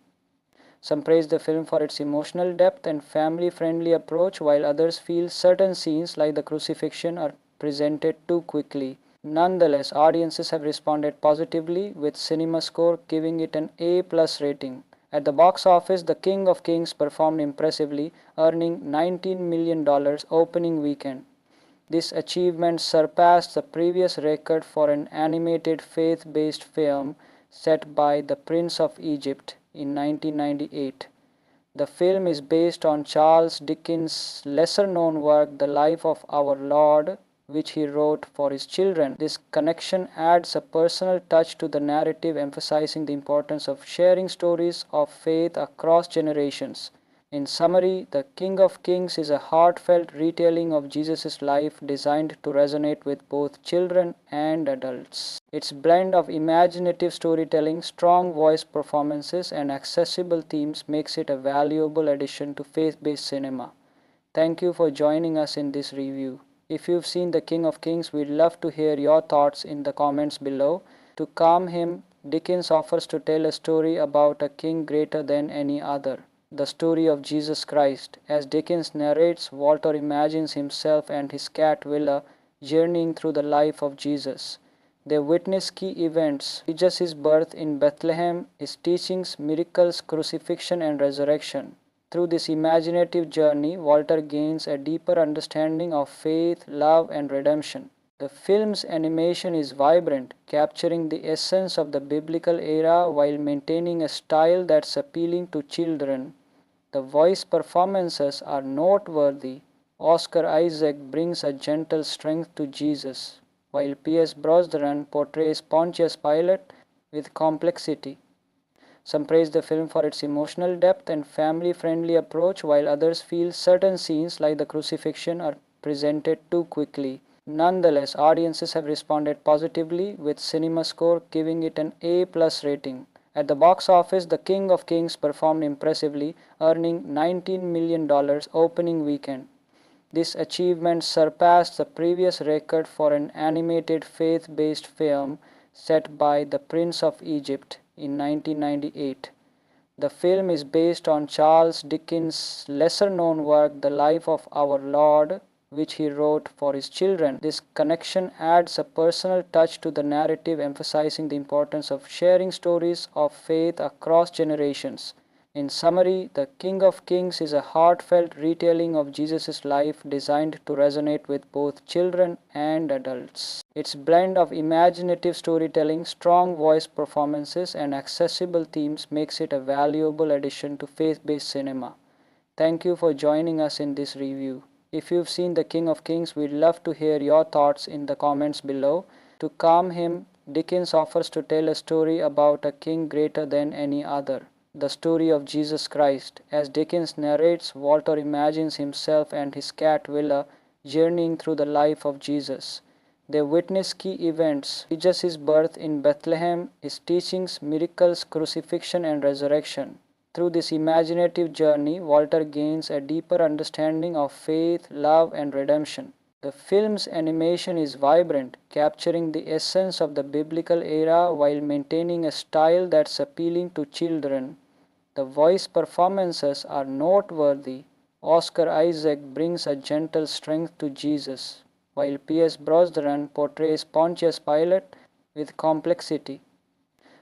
Some praise the film for its emotional depth and family-friendly approach, while others feel certain scenes like the crucifixion are presented too quickly. Nonetheless, audiences have responded positively, with CinemaScore giving it an A+ rating. At the box office, The King of Kings performed impressively, earning $19 million opening weekend. This achievement surpassed the previous record for an animated faith-based film set by The Prince of Egypt in 1998. The film is based on Charles Dickens' lesser-known work, The Life of Our Lord, which he wrote for his children. This connection adds a personal touch to the narrative, emphasizing the importance of sharing stories of faith across generations. In summary, The King of Kings is a heartfelt retelling of Jesus' life designed to resonate with both children and adults. Its blend of imaginative storytelling, strong voice performances, and accessible themes makes it a valuable addition to faith-based cinema. Thank you for joining us in this review. If you've seen The King of Kings, we'd love to hear your thoughts in the comments below. To calm him, Dickens offers to tell a story about a king greater than any other, the story of Jesus Christ. As Dickens narrates, Walter imagines himself and his cat Willa journeying through the life of Jesus. They witness key events: Jesus' birth in Bethlehem, his teachings, miracles, crucifixion, and resurrection. Through this imaginative journey, Walter gains a deeper understanding of faith, love, and redemption. The film's animation is vibrant, capturing the essence of the biblical era while maintaining a style that's appealing to children. The voice performances are noteworthy. Oscar Isaac brings a gentle strength to Jesus, while P.S. Brosnan portrays Pontius Pilate with complexity. Some praise the film for its emotional depth and family-friendly approach, while others feel certain scenes like the crucifixion are presented too quickly. Nonetheless, audiences have responded positively, with CinemaScore giving it an A+ rating. At the box office, The King of Kings performed impressively, earning $19 million opening weekend. This achievement surpassed the previous record for an animated faith-based film set by The Prince of Egypt in 1998. The film is based on Charles Dickens' lesser-known work, The Life of Our Lord, which he wrote for his children. This connection adds a personal touch to the narrative, emphasizing the importance of sharing stories of faith across generations. In summary, The King of Kings is a heartfelt retelling of Jesus' life designed to resonate with both children and adults. Its blend of imaginative storytelling, strong voice performances, and accessible themes makes it a valuable addition to faith-based cinema. Thank you for joining us in this review. If you've seen The King of Kings, we'd love to hear your thoughts in the comments below. To calm him, Dickens offers to tell a story about a king greater than any other, the story of Jesus Christ. As Dickens narrates, Walter imagines himself and his cat Willa journeying through the life of Jesus. They witness key events: Jesus' birth in Bethlehem, his teachings, miracles, crucifixion, and resurrection. Through this imaginative journey, Walter gains a deeper understanding of faith, love, and redemption. The film's animation is vibrant, capturing the essence of the biblical era while maintaining a style that's appealing to children. The voice performances are noteworthy. Oscar Isaac brings a gentle strength to Jesus, while P.S. Brosnan portrays Pontius Pilate with complexity.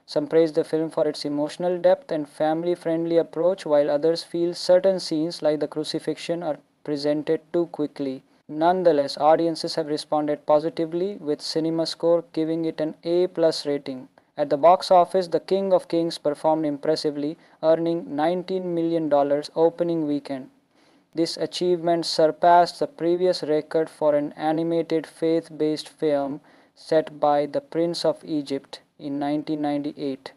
Some praise the film for its emotional depth and family friendly approach, while others feel certain scenes like the crucifixion are presented too quickly. Nonetheless, audiences have responded positively, with CinemaScore giving it an A+ rating. At the box office, The King of Kings performed impressively, earning $19 million opening weekend. This achievement surpassed the previous record for an animated faith-based film set by The Prince of Egypt in 1998.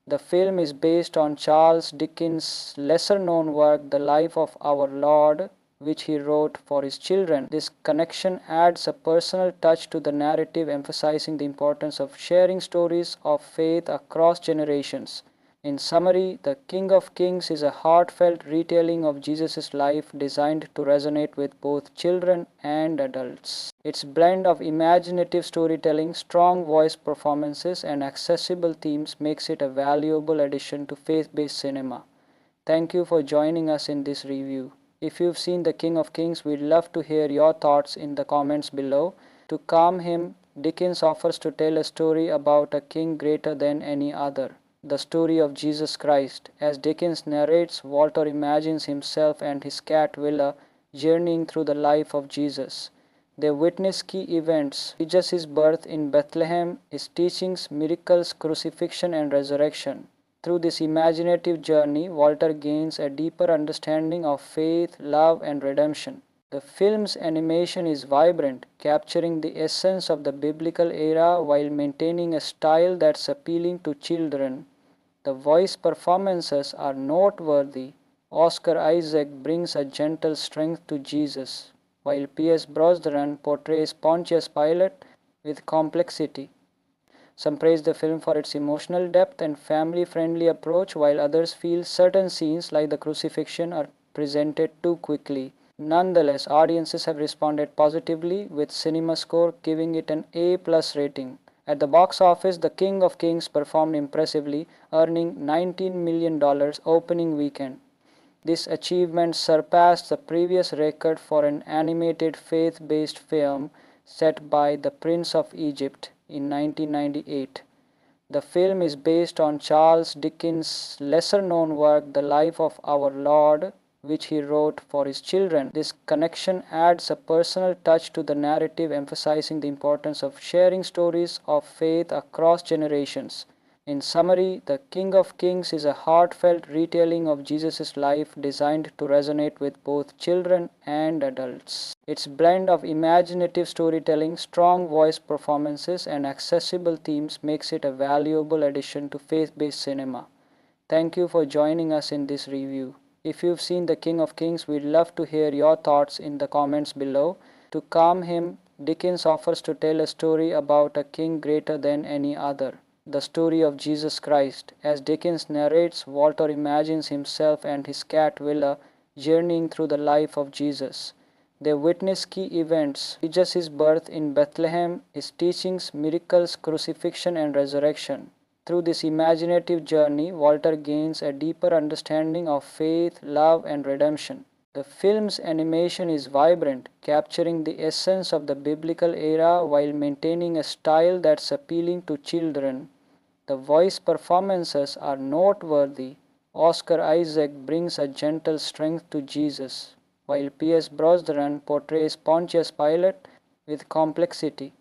The film is based on Charles Dickens' lesser-known work, The Life of Our Lord, which he wrote for his children. This connection adds a personal touch to the narrative, emphasizing the importance of sharing stories of faith across generations. In summary, The King of Kings is a heartfelt retelling of Jesus' life designed to resonate with both children and adults. Its blend of imaginative storytelling, strong voice performances, and accessible themes makes it a valuable addition to faith-based cinema. Thank you for joining us in this review. If you've seen The King of Kings, we'd love to hear your thoughts in the comments below. To calm him, Dickens offers to tell a story about a king greater than any other. The story of Jesus Christ. As Dickens narrates, Walter imagines himself and his cat Willa journeying through the life of Jesus. They witness key events: Jesus' birth in Bethlehem, his teachings, miracles, crucifixion, and resurrection. Through this imaginative journey, Walter gains a deeper understanding of faith, love, and redemption. The film's animation is vibrant, capturing the essence of the biblical era while maintaining a style that's appealing to children. The voice performances are noteworthy. Oscar Isaac brings a gentle strength to Jesus, while P.S. Brosnan portrays Pontius Pilate with complexity. Some praise the film for its emotional depth and family-friendly approach, while others feel certain scenes like the crucifixion are presented too quickly. Nonetheless, audiences have responded positively, with CinemaScore giving it an A+ rating. At the box office, The King of Kings performed impressively, earning $19 million opening weekend. This achievement surpassed the previous record for an animated faith-based film set by The Prince of Egypt in 1998. The film is based on Charles Dickens' lesser-known work, The Life of Our Lord, which he wrote for his children. This connection adds a personal touch to the narrative, emphasizing the importance of sharing stories of faith across generations. In summary, The King of Kings is a heartfelt retelling of Jesus' life designed to resonate with both children and adults. Its blend of imaginative storytelling, strong voice performances, and accessible themes makes it a valuable addition to faith-based cinema. Thank you for joining us in this review. If you've seen The King of Kings, we'd love to hear your thoughts in the comments below. To calm him, Dickens offers to tell a story about a king greater than any other. The story of Jesus Christ. As Dickens narrates, Walter imagines himself and his cat Willa journeying through the life of Jesus. They witness key events: Jesus' birth in Bethlehem, his teachings, miracles, crucifixion, and resurrection. Through this imaginative journey, Walter gains a deeper understanding of faith, love, and redemption. The film's animation is vibrant, capturing the essence of the biblical era while maintaining a style that's appealing to children. The voice performances are noteworthy. Oscar Isaac brings a gentle strength to Jesus, while P.S. Brosnan portrays Pontius Pilate with complexity.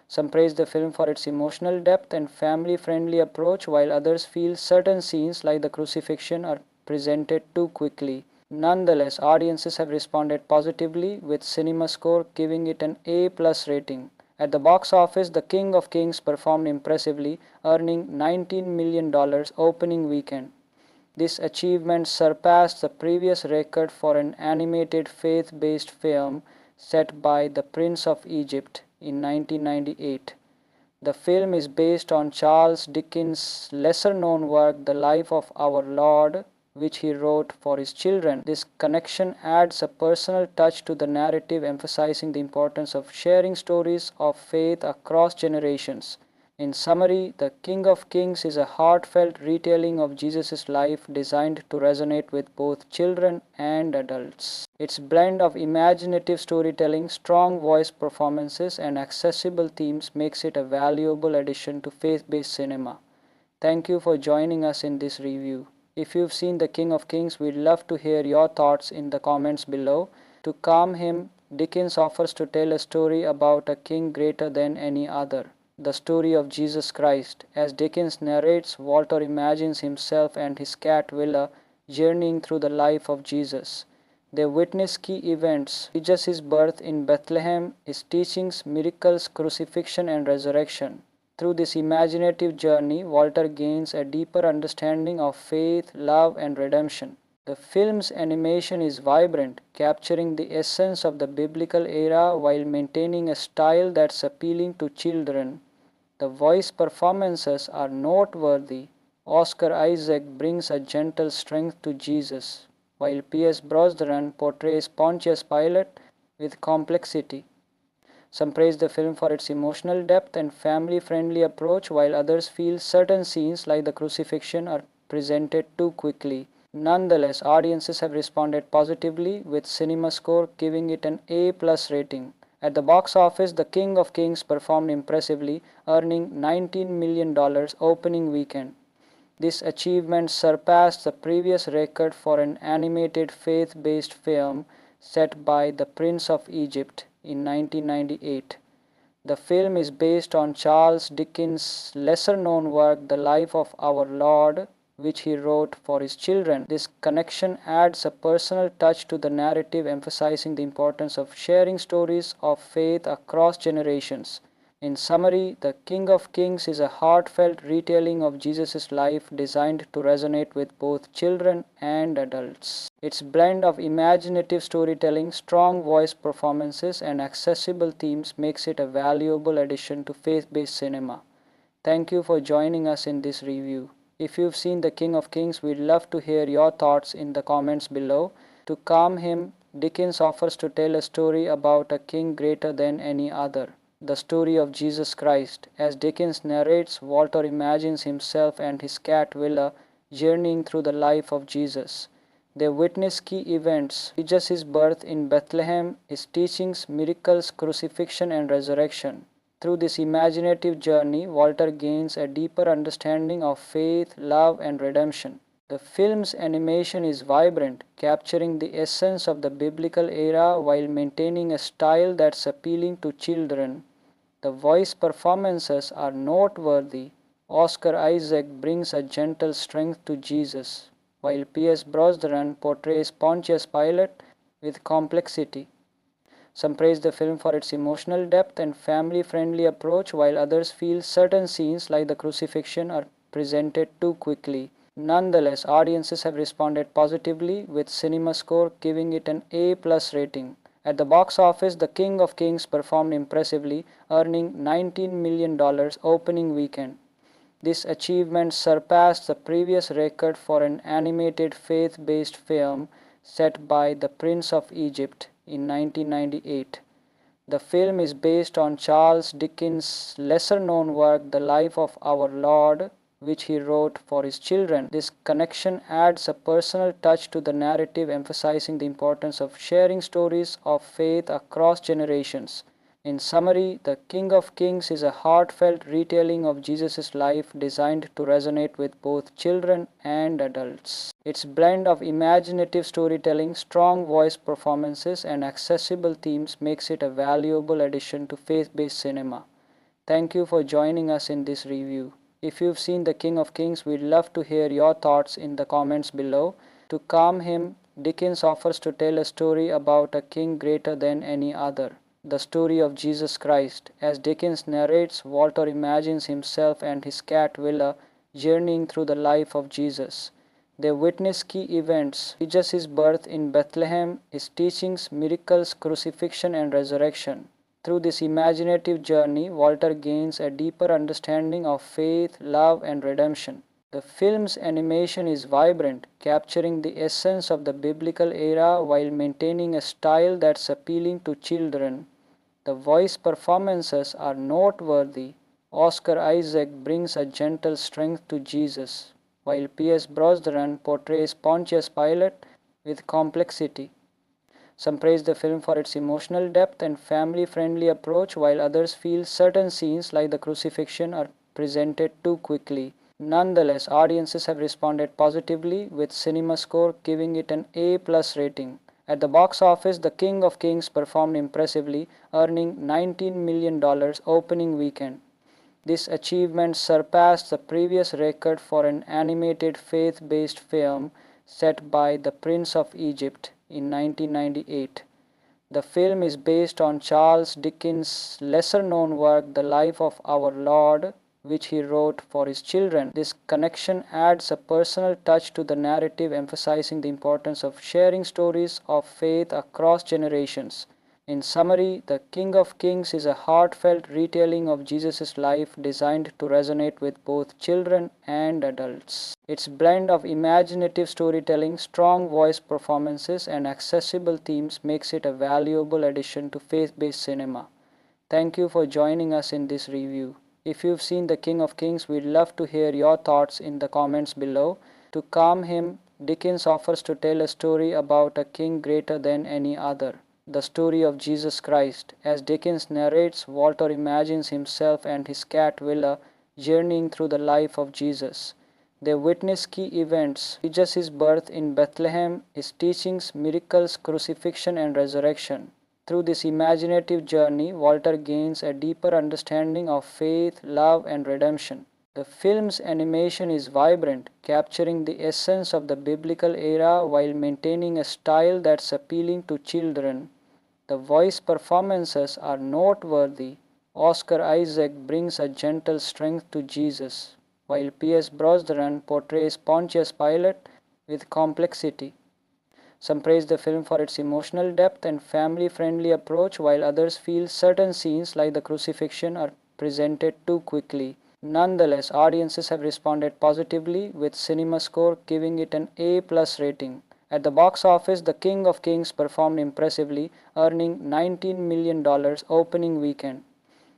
Some praise the film for its emotional depth and family-friendly approach, while others feel certain scenes like the crucifixion are presented too quickly. Nonetheless, audiences have responded positively, with CinemaScore giving it an A+ rating. At the box office, The King of Kings performed impressively, earning $19 million opening weekend. This achievement surpassed the previous record for an animated faith-based film set by The Prince of Egypt in 1998. The film is based on Charles Dickens' lesser-known work, The Life of Our Lord, which he wrote for his children. This connection adds a personal touch to the narrative, emphasizing the importance of sharing stories of faith across generations. In summary, The King of Kings is a heartfelt retelling of Jesus' life designed to resonate with both children and adults. Its blend of imaginative storytelling, strong voice performances, and accessible themes makes it a valuable addition to faith-based cinema. Thank you for joining us in this review. If you've seen The King of Kings, we'd love to hear your thoughts in the comments below. To calm him, Dickens offers to tell a story about a king greater than any other, the story of Jesus Christ. As Dickens narrates, Walter imagines himself and his cat Willa journeying through the life of Jesus. They witness key events: Jesus' birth in Bethlehem, his teachings, miracles, crucifixion, and resurrection. Through this imaginative journey, Walter gains a deeper understanding of faith, love, and redemption. The film's animation is vibrant, capturing the essence of the biblical era while maintaining a style that's appealing to children. The voice performances are noteworthy. Oscar Isaac brings a gentle strength to Jesus, while P.S. Brosnan portrays Pontius Pilate with complexity. Some praise the film for its emotional depth and family-friendly approach, while others feel certain scenes like the crucifixion are presented too quickly. Nonetheless, audiences have responded positively, with CinemaScore giving it an A+ rating. At the box office, The King of Kings performed impressively, earning $19 million opening weekend. This achievement surpassed the previous record for an animated faith-based film set by The Prince of Egypt in 1998. The film is based on Charles Dickens' lesser-known work, The Life of Our Lord, which he wrote for his children. This connection adds a personal touch to the narrative, emphasizing the importance of sharing stories of faith across generations. In summary, The King of Kings is a heartfelt retelling of Jesus' life designed to resonate with both children and adults. Its blend of imaginative storytelling, strong voice performances, and accessible themes makes it a valuable addition to faith-based cinema. Thank you for joining us in this review. If you've seen The King of Kings, we'd love to hear your thoughts in the comments below. To calm him, Dickens offers to tell a story about a king greater than any other, the story of Jesus Christ. As Dickens narrates, Walter imagines himself and his cat Willa journeying through the life of Jesus. They witness key events: Jesus' birth in Bethlehem, his teachings, miracles, crucifixion, and resurrection. Through this imaginative journey, Walter gains a deeper understanding of faith, love, and redemption. The film's animation is vibrant, capturing the essence of the biblical era while maintaining a style that's appealing to children. The voice performances are noteworthy. Oscar Isaac brings a gentle strength to Jesus, while P.S. Brosnan portrays Pontius Pilate with complexity. Some praise the film for its emotional depth and family-friendly approach, while others feel certain scenes like the crucifixion are presented too quickly. Nonetheless, audiences have responded positively, with CinemaScore giving it an A+ rating. At the box office, The King of Kings performed impressively, earning $19 million opening weekend. This achievement surpassed the previous record for an animated faith-based film set by The Prince of Egypt in 1998. The film is based on Charles Dickens' lesser-known work, The Life of Our Lord, which he wrote for his children. This connection adds a personal touch to the narrative, emphasizing the importance of sharing stories of faith across generations. In summary, The King of Kings is a heartfelt retelling of Jesus' life designed to resonate with both children and adults. Its blend of imaginative storytelling, strong voice performances, and accessible themes makes it a valuable addition to faith-based cinema. Thank you for joining us in this review. If you've seen The King of Kings, we'd love to hear your thoughts in the comments below. To calm him, Dickens offers to tell a story about a king greater than any other, the story of Jesus Christ. As Dickens narrates, Walter imagines himself and his cat Willa journeying through the life of Jesus. They witness key events: Jesus' birth in Bethlehem, his teachings, miracles, crucifixion, and resurrection. Through this imaginative journey, Walter gains a deeper understanding of faith, love, and redemption. The film's animation is vibrant, capturing the essence of the biblical era while maintaining a style that's appealing to children. The voice performances are noteworthy. Oscar Isaac brings a gentle strength to Jesus, while P.S. Brosnan portrays Pontius Pilate with complexity. Some praise the film for its emotional depth and family-friendly approach, while others feel certain scenes like the crucifixion are presented too quickly. Nonetheless, audiences have responded positively, with CinemaScore giving it an A+ rating. At the box office, The King of Kings performed impressively, earning $19 million opening weekend. This achievement surpassed the previous record for an animated faith-based film set by The Prince of Egypt in 1998. The film is based on Charles Dickens' lesser-known work The Life of Our Lord, which he wrote for his children. This connection adds a personal touch to the narrative, emphasizing the importance of sharing stories of faith across generations. In summary, The King of Kings is a heartfelt retelling of Jesus' life designed to resonate with both children and adults. Its blend of imaginative storytelling, strong voice performances, and accessible themes makes it a valuable addition to faith-based cinema. Thank you for joining us in this review. If you've seen The King of Kings, we'd love to hear your thoughts in the comments below. To calm him, Dickens offers to tell a story about a king greater than any other, the story of Jesus Christ. As Dickens narrates, Walter imagines himself and his cat Willa journeying through the life of Jesus. They witness key events, Jesus' birth in Bethlehem, his teachings, miracles, crucifixion, and resurrection. Through this imaginative journey, Walter gains a deeper understanding of faith, love, and redemption. The film's animation is vibrant, capturing the essence of the biblical era while maintaining a style that's appealing to children. The voice performances are noteworthy. Oscar Isaac brings a gentle strength to Jesus, while P.S. Brosnan portrays Pontius Pilate with complexity. Some praise the film for its emotional depth and family-friendly approach, while others feel certain scenes like the crucifixion are presented too quickly. Nonetheless, audiences have responded positively, with CinemaScore giving it an A+ rating. At the box office, The King of Kings performed impressively, earning $19 million opening weekend.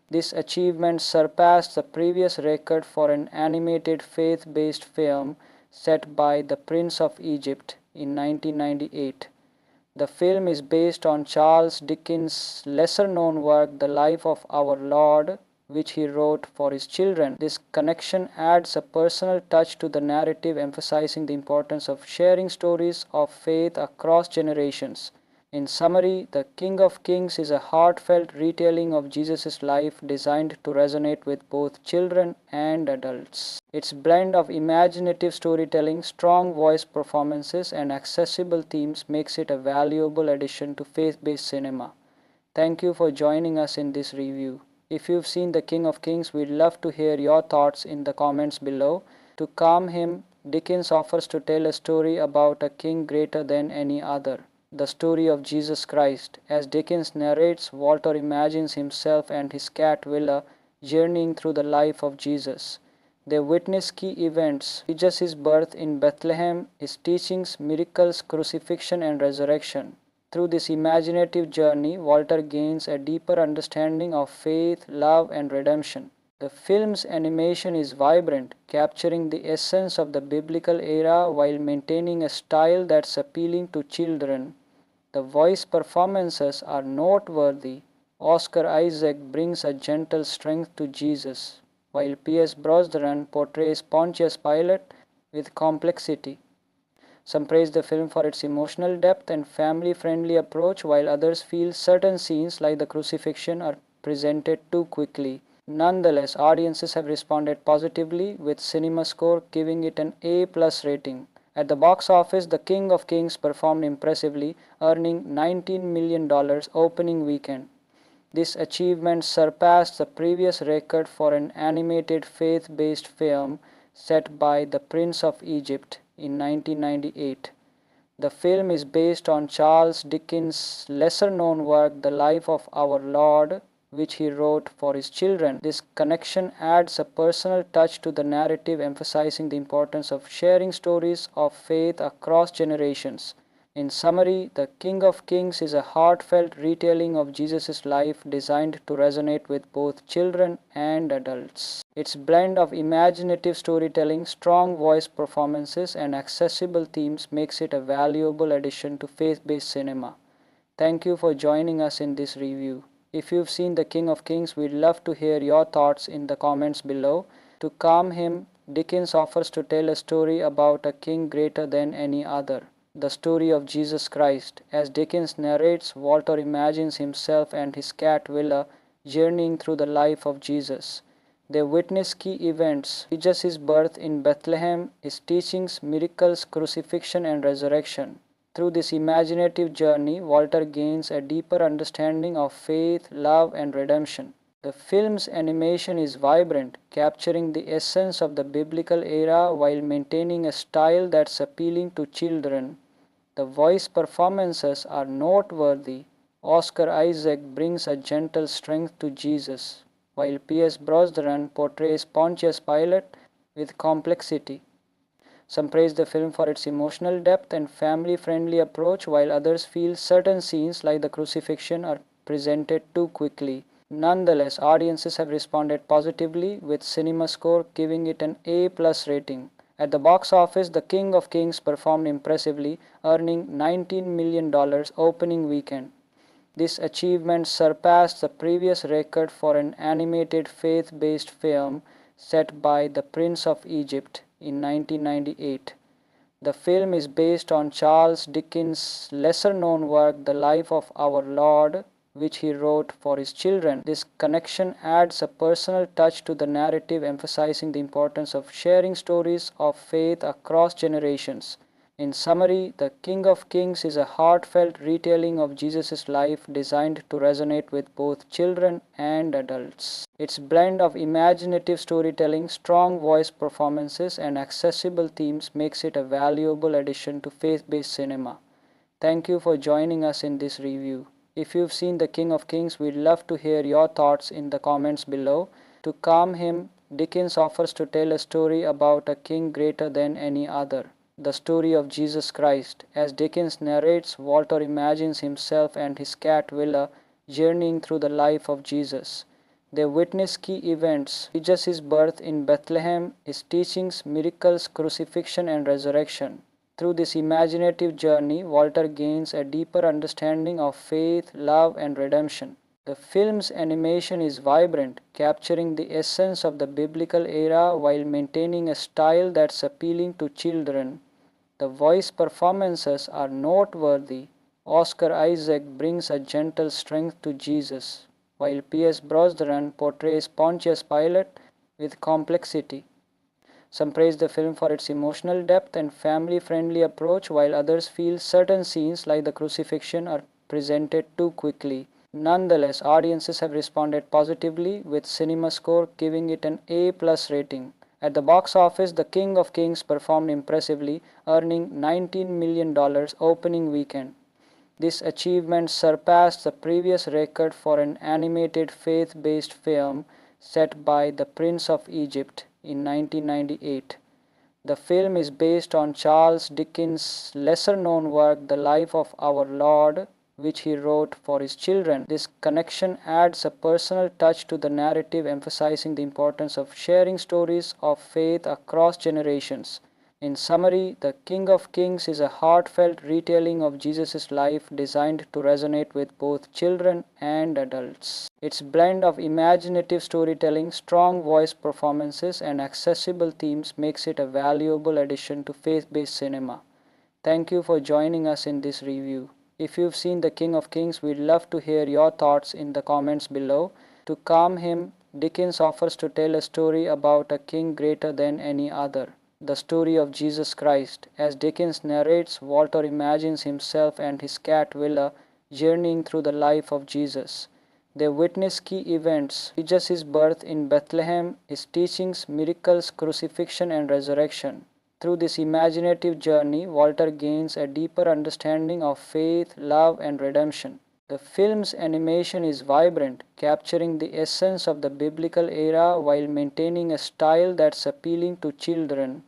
This achievement surpassed the previous record for an animated faith-based film set by The Prince of Egypt in 1998. The film is based on Charles Dickens' lesser-known work The Life of Our Lord, which he wrote for his children. This connection adds a personal touch to the narrative, emphasizing the importance of sharing stories of faith across generations. In summary, The King of Kings is a heartfelt retelling of Jesus' life designed to resonate with both children and adults. Its blend of imaginative storytelling, strong voice performances, and accessible themes makes it a valuable addition to faith-based cinema. Thank you for joining us in this review. If you've seen The King of Kings, we'd love to hear your thoughts in the comments below. To calm him, Dickens offers to tell a story about a king greater than any other, the story of Jesus Christ. As Dickens narrates, Walter imagines himself and his cat Willa journeying through the life of Jesus. They witness key events, Jesus' birth in Bethlehem, his teachings, miracles, crucifixion, and resurrection. Through this imaginative journey, Walter gains a deeper understanding of faith, love, and redemption. The film's animation is vibrant, capturing the essence of the biblical era while maintaining a style that's appealing to children. The voice performances are noteworthy. Oscar Isaac brings a gentle strength to Jesus, while P.S. Brosnan portrays Pontius Pilate with complexity. Some praise the film for its emotional depth and family-friendly approach, while others feel certain scenes like the crucifixion are presented too quickly. Nonetheless, audiences have responded positively, with CinemaScore giving it an A+ rating. At the box office, The King of Kings performed impressively, earning $19 million opening weekend. This achievement surpassed the previous record for an animated faith-based film set by The Prince of Egypt in 1998. The film is based on Charles Dickens' lesser-known work The Life of Our Lord, which he wrote for his children. This connection adds a personal touch to the narrative, emphasizing the importance of sharing stories of faith across generations. In summary, The King of Kings is a heartfelt retelling of Jesus' life designed to resonate with both children and adults. Its blend of imaginative storytelling, strong voice performances, and accessible themes makes it a valuable addition to faith-based cinema. Thank you for joining us in this review. If you've seen The King of Kings, we'd love to hear your thoughts in the comments below. To calm him, Dickens offers to tell a story about a king greater than any other. The story of Jesus Christ. As Dickens narrates, Walter imagines himself and his cat Willa journeying through the life of Jesus. They witness key events: Jesus' birth in Bethlehem, his teachings, miracles, crucifixion, and resurrection. Through this imaginative journey, Walter gains a deeper understanding of faith, love, and redemption. The film's animation is vibrant, capturing the essence of the biblical era while maintaining a style that's appealing to children. The voice performances are noteworthy. Oscar Isaac brings a gentle strength to Jesus, while Pierce Brosnan portrays Pontius Pilate with complexity. Some praise the film for its emotional depth and family-friendly approach, while others feel certain scenes like the crucifixion are presented too quickly. Nonetheless, audiences have responded positively, with CinemaScore giving it an A+ rating. At the box office, The King of Kings performed impressively, earning $19 million opening weekend. This achievement surpassed the previous record for an animated faith-based film set by The Prince of Egypt in 1998. The film is based on Charles Dickens' lesser-known work, The Life of Our Lord, which he wrote for his children. This connection adds a personal touch to the narrative, emphasizing the importance of sharing stories of faith across generations. In summary, The King of Kings is a heartfelt retelling of Jesus' life designed to resonate with both children and adults. Its blend of imaginative storytelling, strong voice performances, and accessible themes makes it a valuable addition to faith-based cinema. Thank you for joining us in this review. If you've seen The King of Kings, we'd love to hear your thoughts in the comments below. To calm him, Dickens offers to tell a story about a king greater than any other. The story of Jesus Christ. As Dickens narrates, Walter imagines himself and his cat Willa journeying through the life of Jesus. They witness key events: Jesus' birth in Bethlehem, his teachings, miracles, crucifixion, and resurrection. Through this imaginative journey, Walter gains a deeper understanding of faith, love, and redemption. The film's animation is vibrant, capturing the essence of the biblical era while maintaining a style that's appealing to children. The voice performances are noteworthy. Oscar Isaac brings a gentle strength to Jesus, while Pierce Brosnan portrays Pontius Pilate with complexity. Some praise the film for its emotional depth and family-friendly approach, while others feel certain scenes like the crucifixion are presented too quickly. Nonetheless, audiences have responded positively, with CinemaScore giving it an A+ rating. At the box office, The King of Kings performed impressively, earning $19 million opening weekend. This achievement surpassed the previous record for an animated faith-based film set by The Prince of Egypt in 1998. The film is based on Charles Dickens' lesser-known work, The Life of Our Lord, which he wrote for his children. This connection adds a personal touch to the narrative, emphasizing the importance of sharing stories of faith across generations. In summary, The King of Kings is a heartfelt retelling of Jesus' life designed to resonate with both children and adults. Its blend of imaginative storytelling, strong voice performances, and accessible themes makes it a valuable addition to faith-based cinema. Thank you for joining us in this review. If you've seen The King of Kings, we'd love to hear your thoughts in the comments below. To calm him, Dickens offers to tell a story about a king greater than any other. The story of Jesus Christ. As Dickens narrates, Walter imagines himself and his cat Willa journeying through the life of Jesus. They witness key events: Jesus' birth in Bethlehem, his teachings, miracles, crucifixion, and resurrection. Through this imaginative journey, Walter gains a deeper understanding of faith, love, and redemption. The film's animation is vibrant, capturing the essence of the biblical era while maintaining a style that's appealing to children.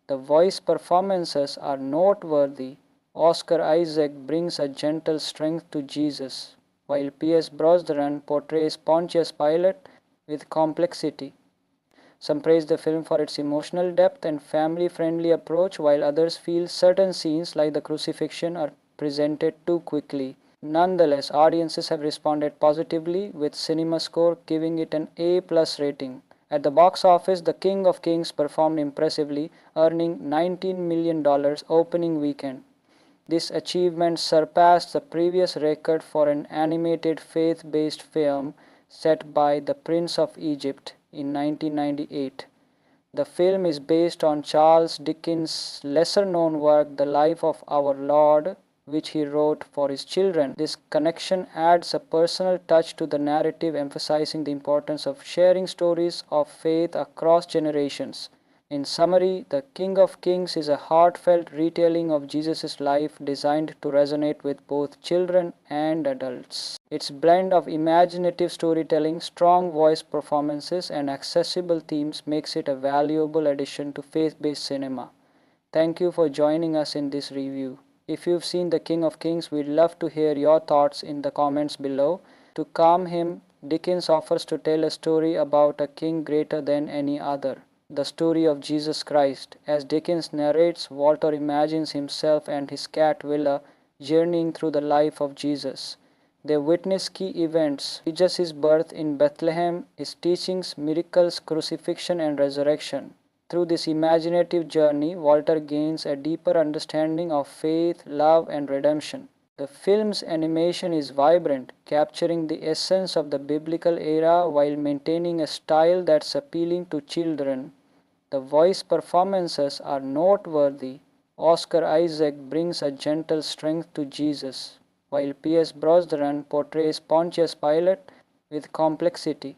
The voice performances are noteworthy. Oscar Isaac brings a gentle strength to Jesus, while P.S. Brosnan portrays Pontius Pilate with complexity. Some praise the film for its emotional depth and family friendly approach, while others feel certain scenes like the crucifixion are presented too quickly. Nonetheless, audiences have responded positively, with CinemaScore giving it an A plus rating. At the box office, The King of Kings performed impressively, earning $19 million opening weekend. This achievement surpassed the previous record for an animated faith-based film set by The Prince of Egypt in 1998. The film is based on Charles Dickens' lesser-known work, The Life of Our Lord, which he wrote for his children. This connection adds a personal touch to the narrative, emphasizing the importance of sharing stories of faith across generations. In summary, The King of Kings is a heartfelt retelling of Jesus' life designed to resonate with both children and adults. Its blend of imaginative storytelling, strong voice performances, and accessible themes makes it a valuable addition to faith-based cinema. Thank you for joining us in this review. If you've seen The King of Kings, we'd love to hear your thoughts in the comments below. To calm him, Dickens offers to tell a story about a king greater than any other. The story of Jesus Christ. As Dickens narrates, Walter imagines himself and his cat Willa journeying through the life of Jesus. They witness key events: Jesus' birth in Bethlehem, his teachings, miracles, crucifixion, and resurrection. Through this imaginative journey, Walter gains a deeper understanding of faith, love, and redemption. The film's animation is vibrant, capturing the essence of the biblical era while maintaining a style that's appealing to children. The voice performances are noteworthy. Oscar Isaac brings a gentle strength to Jesus, while P.S. Brosnan portrays Pontius Pilate with complexity.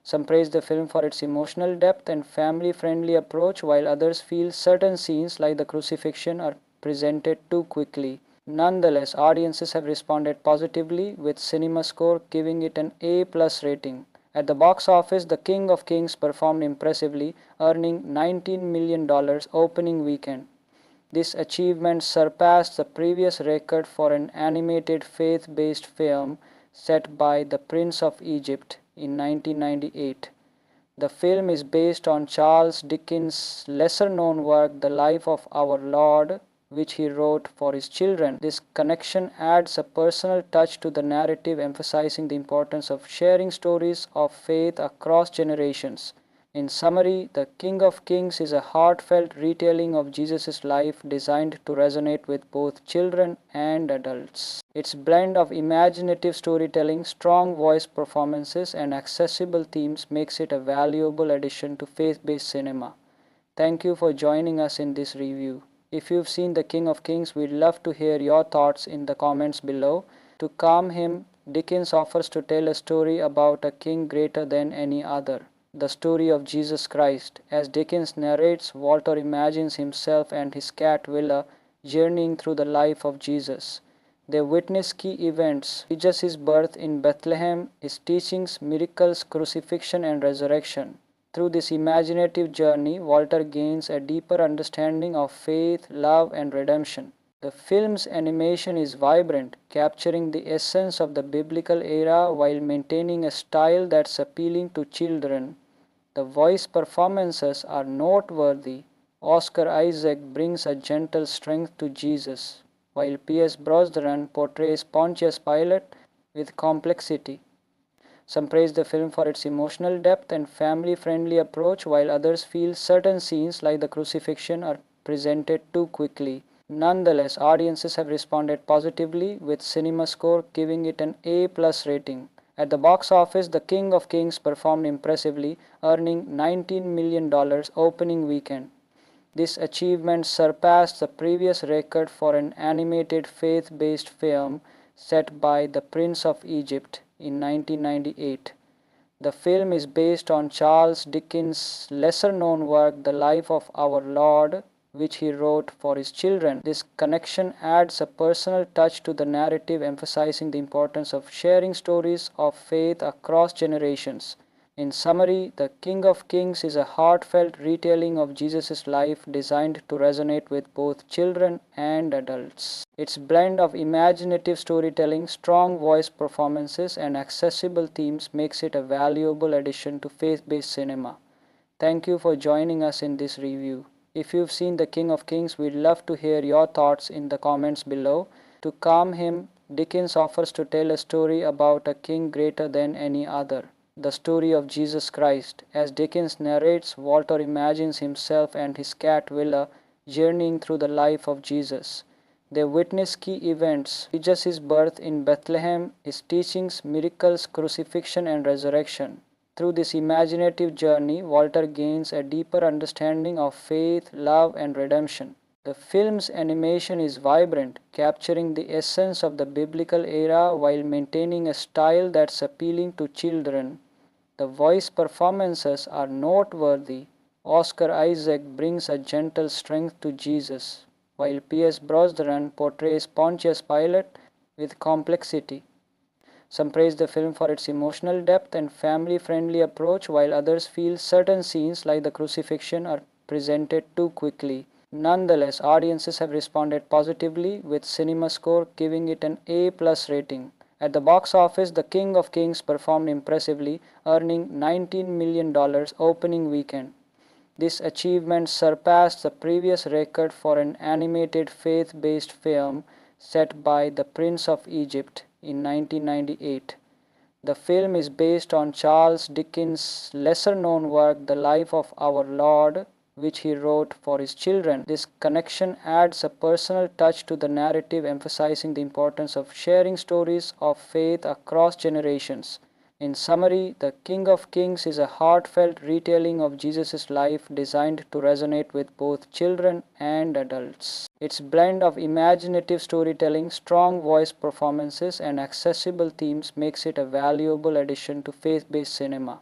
Some praise the film for its emotional depth and family-friendly approach, while others feel certain scenes like the crucifixion are presented too quickly. Nonetheless, audiences have responded positively, with CinemaScore giving it an A plus rating. At the box office, The King of Kings performed impressively, earning $19 million opening weekend. This achievement surpassed the previous record for an animated faith-based film set by The Prince of Egypt in 1998. The film is based on Charles Dickens' lesser-known work, The Life of Our Lord, which he wrote for his children. This connection adds a personal touch to the narrative, emphasizing the importance of sharing stories of faith across generations. In summary, The King of Kings is a heartfelt retelling of Jesus' life designed to resonate with both children and adults. Its blend of imaginative storytelling, strong voice performances, and accessible themes makes it a valuable addition to faith-based cinema. Thank you for joining us in this review. If you've seen The King of Kings, we'd love to hear your thoughts in the comments below. To calm him, Dickens offers to tell a story about a king greater than any other. The story of Jesus Christ. As Dickens narrates, Walter imagines himself and his cat Willa journeying through the life of Jesus. They witness key events: Jesus' birth in Bethlehem, his teachings, miracles, crucifixion, and resurrection. Through this imaginative journey, Walter gains a deeper understanding of faith, love, and redemption. The film's animation is vibrant, capturing the essence of the biblical era while maintaining a style that's appealing to children. The voice performances are noteworthy. Oscar Isaac brings a gentle strength to Jesus, while P.S. Brosnan portrays Pontius Pilate with complexity. Some praise the film for its emotional depth and family-friendly approach, while others feel certain scenes like the crucifixion are presented too quickly. Nonetheless, audiences have responded positively, with CinemaScore giving it an A plus rating. At the box office, The King of Kings performed impressively, earning $19 million opening weekend. This achievement surpassed the previous record for an animated faith-based film set by The Prince of Egypt in 1998. The film is based on Charles Dickens' lesser-known work, The Life of Our Lord, which he wrote for his children. This connection adds a personal touch to the narrative, emphasizing the importance of sharing stories of faith across generations. In summary, The King of Kings is a heartfelt retelling of Jesus' life designed to resonate with both children and adults. Its blend of imaginative storytelling, strong voice performances, and accessible themes makes it a valuable addition to faith-based cinema. Thank you for joining us in this review. If you've seen The King of Kings, we'd love to hear your thoughts in the comments below. To calm him, Dickens offers to tell a story about a king greater than any other. The story of Jesus Christ. As Dickens narrates, Walter imagines himself and his cat Willa journeying through the life of Jesus. They witness key events: Jesus' birth in Bethlehem, his teachings, miracles, crucifixion, and resurrection. Through this imaginative journey, Walter gains a deeper understanding of faith, love, and redemption. The film's animation is vibrant, capturing the essence of the biblical era while maintaining a style that's appealing to children. The voice performances are noteworthy. Oscar Isaac brings a gentle strength to Jesus, while P.S. Brosnan portrays Pontius Pilate with complexity. Some praise the film for its emotional depth and family-friendly approach, while others feel certain scenes like the crucifixion are presented too quickly. Nonetheless, audiences have responded positively, with CinemaScore giving it an A+ rating. At the box office, The King of Kings performed impressively, earning $19 million opening weekend. This achievement surpassed the previous record for an animated faith-based film set by The Prince of Egypt in 1998. The film is based on Charles Dickens' lesser-known work, The Life of Our Lord, which he wrote for his children. This connection adds a personal touch to the narrative, emphasizing the importance of sharing stories of faith across generations. In summary, The King of Kings is a heartfelt retelling of Jesus' life designed to resonate with both children and adults. Its blend of imaginative storytelling, strong voice performances, and accessible themes makes it a valuable addition to faith-based cinema.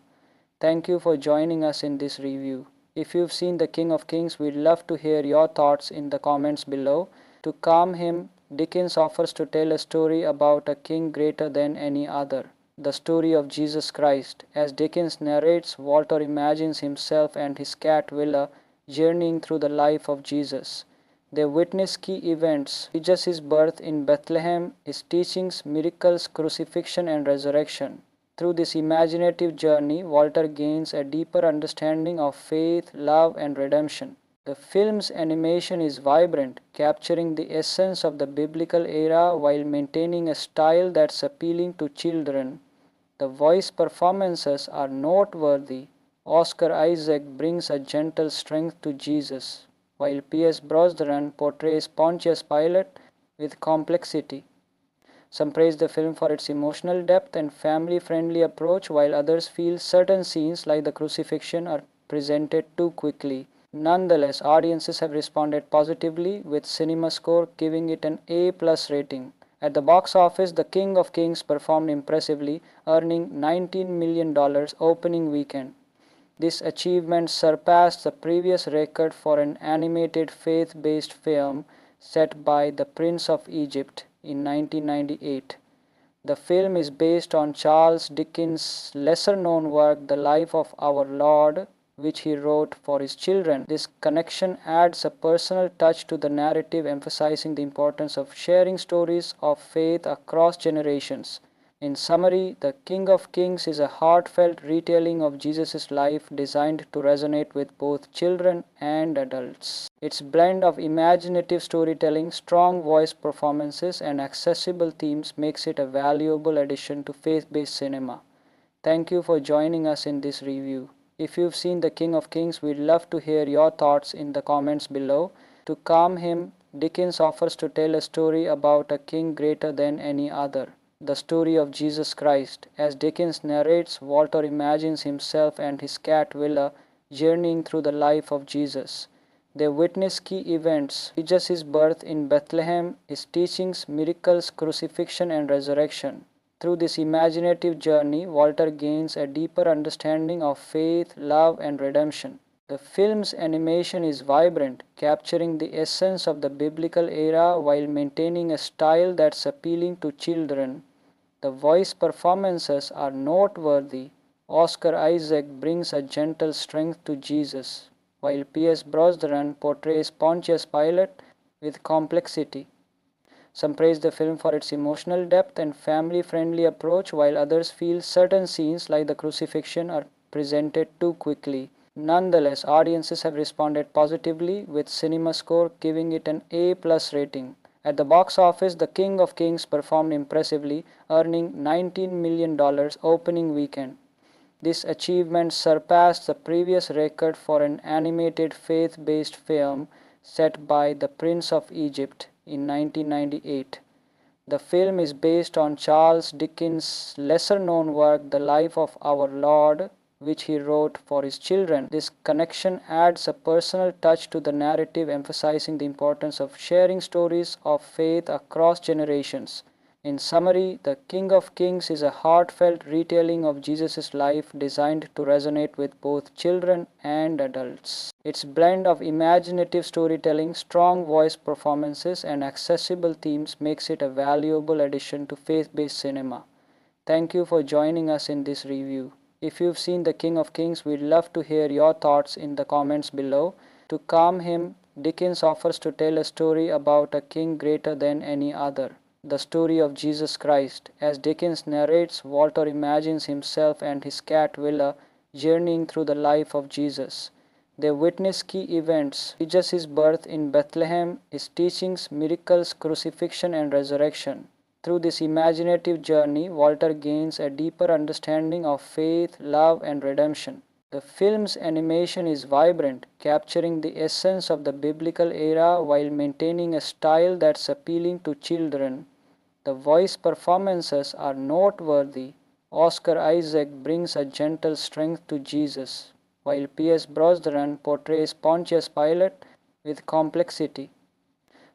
Thank you for joining us in this review. If you've seen The King of Kings, we'd love to hear your thoughts in the comments below. To calm him, Dickens offers to tell a story about a king greater than any other. The story of Jesus Christ. As Dickens narrates, Walter imagines himself and his cat Willa journeying through the life of Jesus. They witness key events: Jesus' birth in Bethlehem, his teachings, miracles, crucifixion, and resurrection. Through this imaginative journey, Walter gains a deeper understanding of faith, love, and redemption. The film's animation is vibrant, capturing the essence of the biblical era while maintaining a style that's appealing to children. The voice performances are noteworthy. Oscar Isaac brings a gentle strength to Jesus, while P.S. Brosnan portrays Pontius Pilate with complexity. Some praise the film for its emotional depth and family-friendly approach, while others feel certain scenes like the crucifixion are presented too quickly. Nonetheless, audiences have responded positively, with CinemaScore giving it an A+ rating. At the box office, The King of Kings performed impressively, earning $19 million opening weekend. This achievement surpassed the previous record for an animated faith-based film set by The Prince of Egypt in 1998. The film is based on Charles Dickens' lesser-known work, The Life of Our Lord, which he wrote for his children. This connection adds a personal touch to the narrative, emphasizing the importance of sharing stories of faith across generations. In summary, The King of Kings is a heartfelt retelling of Jesus' life designed to resonate with both children and adults. Its blend of imaginative storytelling, strong voice performances, and accessible themes makes it a valuable addition to faith-based cinema. Thank you for joining us in this review. If you've seen The King of Kings, we'd love to hear your thoughts in the comments below. To calm him, Dickens offers to tell a story about a king greater than any other. The story of Jesus Christ. As Dickens narrates, Walter imagines himself and his cat Willa journeying through the life of Jesus. They witness key events: Jesus' birth in Bethlehem, his teachings, miracles, crucifixion, and resurrection. Through this imaginative journey, Walter gains a deeper understanding of faith, love, and redemption. The film's animation is vibrant, capturing the essence of the biblical era while maintaining a style that's appealing to children. The voice performances are noteworthy. Oscar Isaac brings a gentle strength to Jesus, while P.S. Brosnan portrays Pontius Pilate with complexity. Some praise the film for its emotional depth and family friendly approach, while others feel certain scenes like the crucifixion are presented too quickly. Nonetheless, audiences have responded positively, with CinemaScore giving it an A+ rating. At the box office, The King of Kings performed impressively, earning $19 million opening weekend. This achievement surpassed the previous record for an animated faith-based film set by The Prince of Egypt in 1998. The film is based on Charles Dickens' lesser-known work The Life of Our Lord, which he wrote for his children. This connection adds a personal touch to the narrative, emphasizing the importance of sharing stories of faith across generations. In summary, The King of Kings is a heartfelt retelling of Jesus' life designed to resonate with both children and adults. Its blend of imaginative storytelling, strong voice performances, and accessible themes makes it a valuable addition to faith-based cinema. Thank you for joining us in this review. If you've seen The King of Kings, we'd love to hear your thoughts in the comments below. To calm him, Dickens offers to tell a story about a king greater than any other, the story of Jesus Christ. As Dickens narrates, Walter imagines himself and his cat Willa journeying through the life of Jesus. They witness key events: Jesus' birth in Bethlehem, his teachings, miracles, crucifixion, and resurrection. Through this imaginative journey, Walter gains a deeper understanding of faith, love, and redemption. The film's animation is vibrant, capturing the essence of the biblical era while maintaining a style that's appealing to children. The voice performances are noteworthy. Oscar Isaac brings a gentle strength to Jesus, while P.S. Brosnan portrays Pontius Pilate with complexity.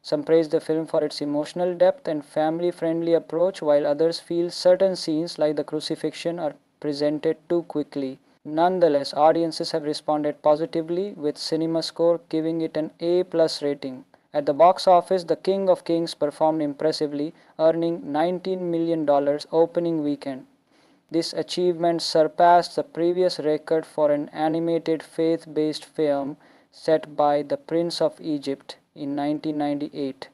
Some praise the film for its emotional depth and family friendly approach, while others feel certain scenes like the crucifixion are presented too quickly. Nonetheless, audiences have responded positively, with CinemaScore giving it an A+ rating. At the box office, The King of Kings performed impressively, earning $19 million opening weekend. This achievement surpassed the previous record for an animated faith-based film set by The Prince of Egypt in 1998.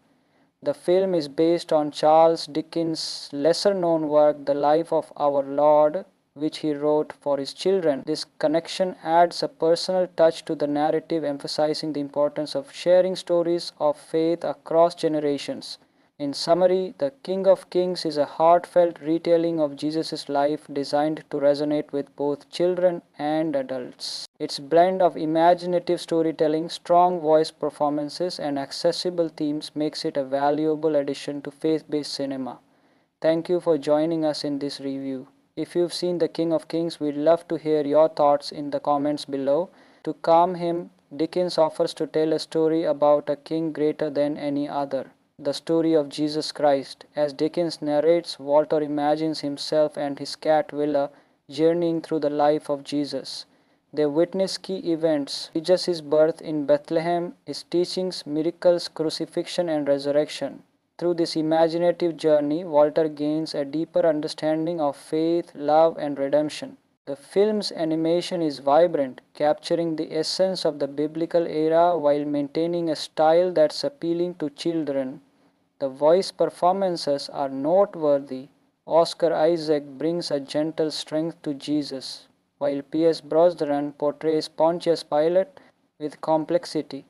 The film is based on Charles Dickens' lesser-known work The Life of Our Lord, which he wrote for his children. This connection adds a personal touch to the narrative, emphasizing the importance of sharing stories of faith across generations. In summary, The King of Kings is a heartfelt retelling of Jesus' life designed to resonate with both children and adults. Its blend of imaginative storytelling, strong voice performances, and accessible themes makes it a valuable addition to faith-based cinema. Thank you for joining us in this review. If you've seen The King of Kings, we'd love to hear your thoughts in the comments below. To calm him, Dickens offers to tell a story about a king greater than any other, the story of Jesus Christ. As Dickens narrates, Walter imagines himself and his cat Willa journeying through the life of Jesus. They witness key events: Jesus' birth in Bethlehem, his teachings, miracles, crucifixion, and resurrection. Through this imaginative journey, Walter gains a deeper understanding of faith, love, and redemption. The film's animation is vibrant, capturing the essence of the biblical era while maintaining a style that's appealing to children. The voice performances are noteworthy. Oscar Isaac brings a gentle strength to Jesus, while P.S. Brosnan portrays Pontius Pilate with complexity.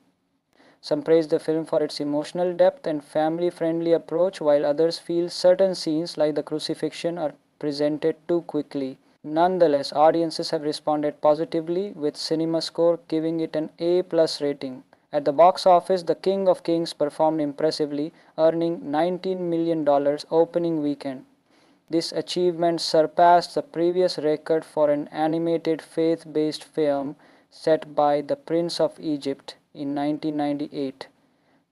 Some praise the film for its emotional depth and family friendly approach, while others feel certain scenes like the crucifixion are presented too quickly. Nonetheless, audiences have responded positively, with CinemaScore giving it an A+ rating. At the box office, The King of Kings performed impressively, earning $19 million opening weekend. This achievement surpassed the previous record for an animated faith-based film set by The Prince of Egypt in 1998.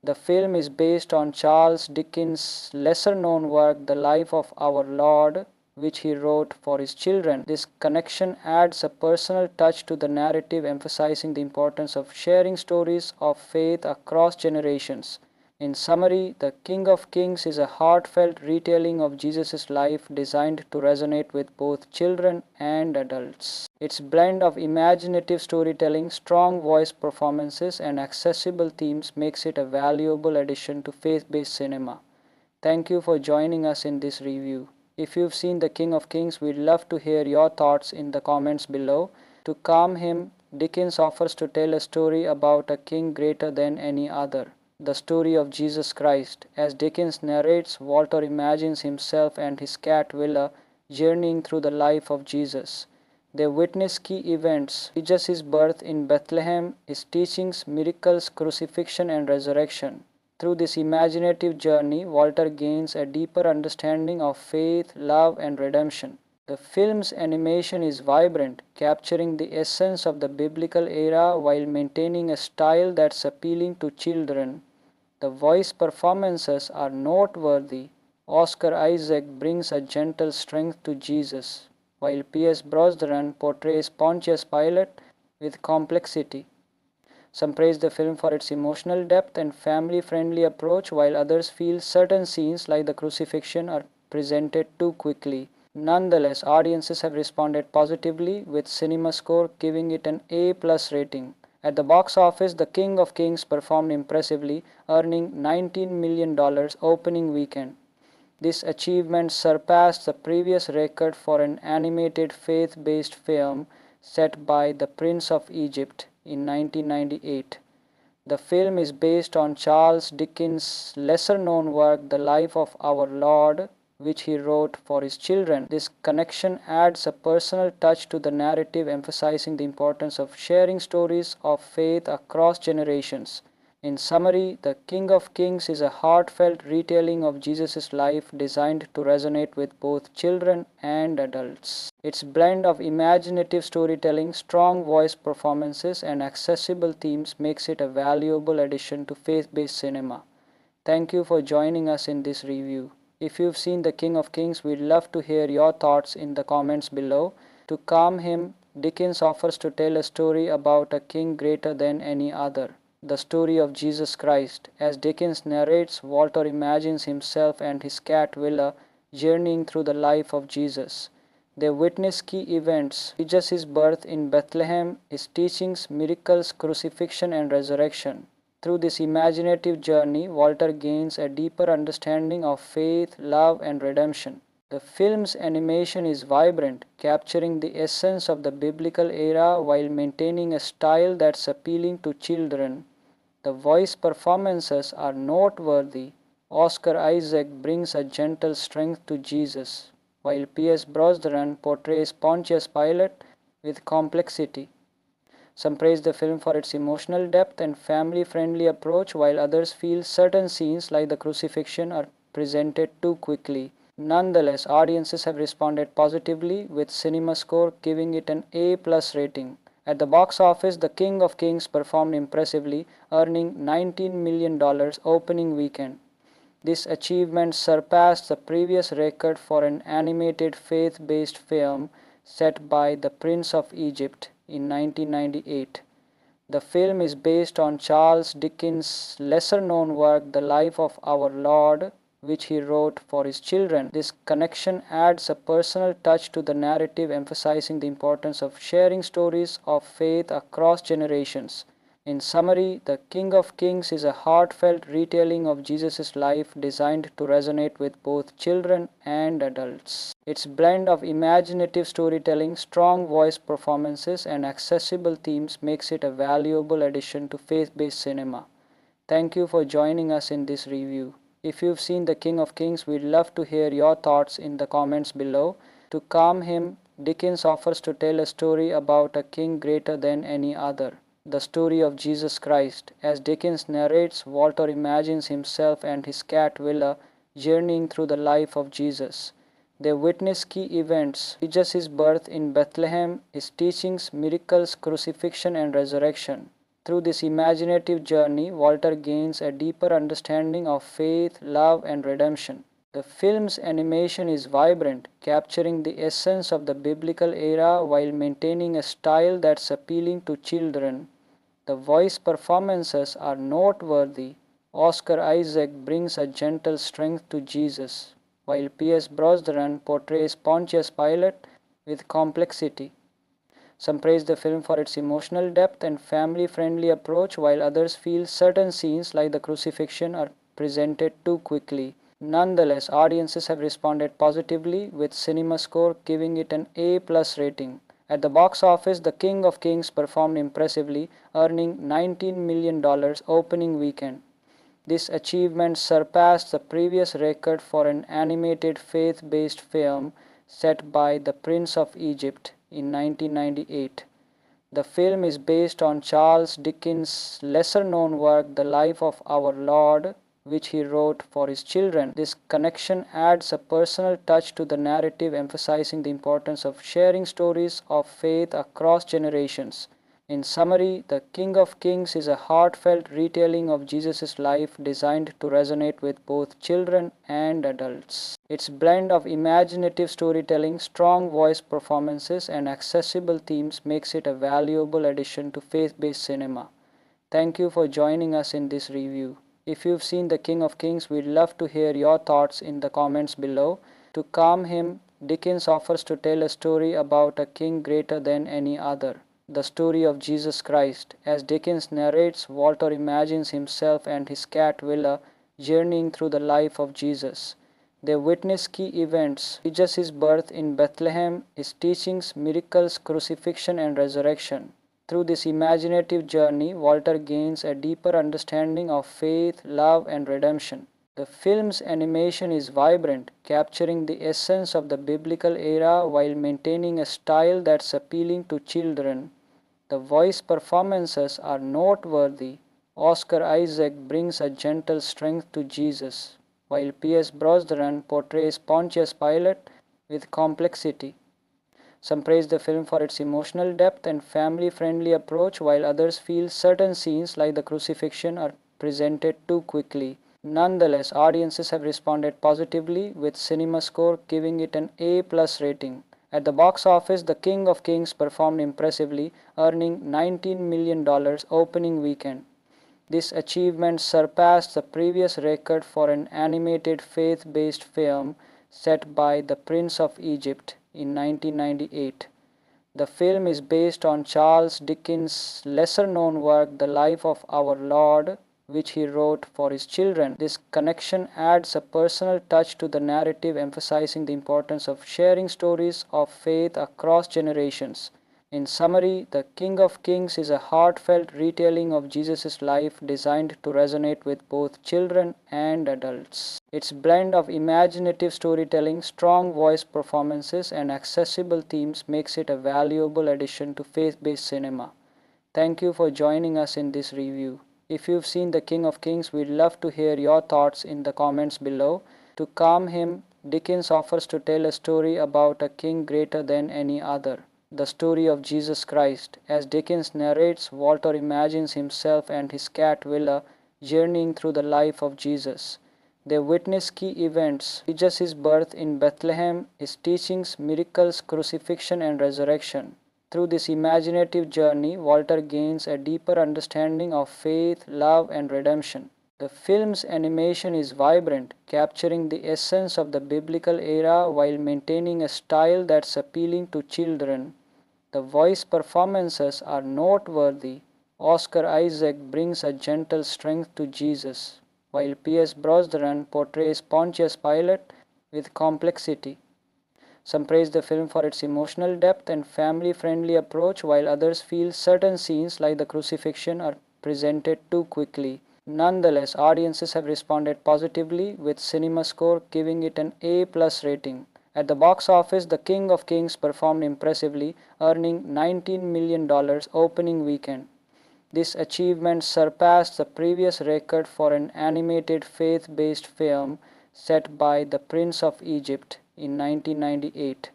The film is based on Charles Dickens' lesser-known work The Life of Our Lord, which he wrote for his children. This connection adds a personal touch to the narrative, emphasizing the importance of sharing stories of faith across generations. In summary, The King of Kings is a heartfelt retelling of Jesus' life designed to resonate with both children and adults. Its blend of imaginative storytelling, strong voice performances, and accessible themes makes it a valuable addition to faith-based cinema. Thank you for joining us in this review. If you've seen The King of Kings, we'd love to hear your thoughts in the comments below. To calm him, Dickens offers to tell a story about a king greater than any other, the story of Jesus Christ. As Dickens narrates, Walter imagines himself and his cat Willa journeying through the life of Jesus. They witness key events: Jesus' birth in Bethlehem, his teachings, miracles, crucifixion, and resurrection. Through this imaginative journey, Walter gains a deeper understanding of faith, love, and redemption. The film's animation is vibrant, capturing the essence of the biblical era while maintaining a style that's appealing to children. The voice performances are noteworthy. Oscar Isaac brings a gentle strength to Jesus, while Pierce Brosnan portrays Pontius Pilate with complexity. Some praise the film for its emotional depth and family-friendly approach, while others feel certain scenes like the crucifixion are presented too quickly. Nonetheless, audiences have responded positively, with CinemaScore giving it an A+ rating. At the box office, The King of Kings performed impressively, earning $19 million opening weekend. This achievement surpassed the previous record for an animated faith-based film set by The Prince of Egypt in 1998. The film is based on Charles Dickens' lesser-known work, The Life of Our Lord, which he wrote for his children. This connection adds a personal touch to the narrative, emphasizing the importance of sharing stories of faith across generations. In summary, The King of Kings is a heartfelt retelling of Jesus' life designed to resonate with both children and adults. Its blend of imaginative storytelling, strong voice performances, and accessible themes makes it a valuable addition to faith-based cinema. Thank you for joining us in this review. If you've seen The King of Kings, we'd love to hear your thoughts in the comments below. To calm him, Dickens offers to tell a story about a king greater than any other, the story of Jesus Christ. As Dickens narrates, Walter imagines himself and his cat Willa journeying through the life of Jesus. They witness key events: Jesus' birth in Bethlehem, his teachings, miracles, crucifixion, and resurrection. Through this imaginative journey, Walter gains a deeper understanding of faith, love, and redemption. The film's animation is vibrant, capturing the essence of the biblical era while maintaining a style that's appealing to children. The voice performances are noteworthy. Oscar Isaac brings a gentle strength to Jesus, while Pierce Brosnan portrays Pontius Pilate with complexity. Some praise the film for its emotional depth and family-friendly approach, while others feel certain scenes like the crucifixion are presented too quickly. Nonetheless, audiences have responded positively, with CinemaScore giving it an A+ rating. At the box office, The King of Kings performed impressively, earning $19 million opening weekend. This achievement surpassed the previous record for an animated faith-based film set by The Prince of Egypt in 1998. The film is based on Charles Dickens' lesser-known work, The Life of Our Lord, which he wrote for his children. This connection adds a personal touch to the narrative, emphasizing the importance of sharing stories of faith across generations. In summary, The King of Kings is a heartfelt retelling of Jesus' life designed to resonate with both children and adults. Its blend of imaginative storytelling, strong voice performances, and accessible themes makes it a valuable addition to faith-based cinema. Thank you for joining us in this review. If you've seen The King of Kings, we'd love to hear your thoughts in the comments below. To calm him, Dickens offers to tell a story about a king greater than any other, the story of Jesus Christ. As Dickens narrates, Walter imagines himself and his cat Willa journeying through the life of Jesus. They witness key events: Jesus' birth in Bethlehem, his teachings, miracles, crucifixion, and resurrection. Through this imaginative journey, Walter gains a deeper understanding of faith, love, and redemption. The film's animation is vibrant, capturing the essence of the biblical era while maintaining a style that's appealing to children. The voice performances are noteworthy. Oscar Isaac brings a gentle strength to Jesus, while P.S. Brosnan portrays Pontius Pilate with complexity. Some praise the film for its emotional depth and family friendly approach, while others feel certain scenes like the crucifixion are presented too quickly. Nonetheless, audiences have responded positively, with CinemaScore giving it an A+ rating. At the box office, The King of Kings performed impressively, earning $19 million opening weekend. This achievement surpassed the previous record for an animated faith-based film set by The Prince of Egypt in 1998. The film is based on Charles Dickens' lesser-known work, The Life of Our Lord, which he wrote for his children. This connection adds a personal touch to the narrative, emphasizing the importance of sharing stories of faith across generations. In summary, The King of Kings is a heartfelt retelling of Jesus' life designed to resonate with both children and adults. Its blend of imaginative storytelling, strong voice performances, and accessible themes makes it a valuable addition to faith-based cinema. Thank you for joining us in this review. If you've seen The King of Kings, we'd love to hear your thoughts in the comments below. To calm him, Dickens offers to tell a story about a king greater than any other, the story of Jesus Christ. As Dickens narrates, Walter imagines himself and his cat Willa journeying through the life of Jesus. They witness key events: Jesus' birth in Bethlehem, his teachings, miracles, crucifixion, and resurrection. Through this imaginative journey, Walter gains a deeper understanding of faith, love, and redemption. The film's animation is vibrant, capturing the essence of the biblical era while maintaining a style that's appealing to children. The voice performances are noteworthy. Oscar Isaac brings a gentle strength to Jesus, while P.S. Brosnan portrays Pontius Pilate with complexity. Some praise the film for its emotional depth and family-friendly approach, while others feel certain scenes like the crucifixion are presented too quickly. Nonetheless, audiences have responded positively, with CinemaScore giving it an A+ rating. At the box office, The King of Kings performed impressively, earning $19 million opening weekend. This achievement surpassed the previous record for an animated faith-based film set by The Prince of Egypt in 1998. The film is based on Charles Dickens' lesser-known work, The Life of Our Lord, which he wrote for his children. This connection adds a personal touch to the narrative, emphasizing the importance of sharing stories of faith across generations. In summary, The King of Kings is a heartfelt retelling of Jesus' life designed to resonate with both children and adults. Its blend of imaginative storytelling, strong voice performances, and accessible themes makes it a valuable addition to faith-based cinema. Thank you for joining us in this review. If you've seen The King of Kings, we'd love to hear your thoughts in the comments below. To calm him, Dickens offers to tell a story about a king greater than any other, the story of Jesus Christ. As Dickens narrates, Walter imagines himself and his cat Willa journeying through the life of Jesus. They witness key events: Jesus' birth in Bethlehem, his teachings, miracles, crucifixion, and resurrection. Through this imaginative journey, Walter gains a deeper understanding of faith, love, and redemption. The film's animation is vibrant, capturing the essence of the biblical era while maintaining a style that's appealing to children. The voice performances are noteworthy. Oscar Isaac brings a gentle strength to Jesus, while P.S. Brosnan portrays Pontius Pilate with complexity. Some praise the film for its emotional depth and family-friendly approach, while others feel certain scenes like the crucifixion are presented too quickly. Nonetheless, audiences have responded positively, with CinemaScore giving it an A+ rating. At the box office, The King of Kings performed impressively, earning $19 million opening weekend. This achievement surpassed the previous record for an animated faith-based film set by The Prince of Egypt in 1998.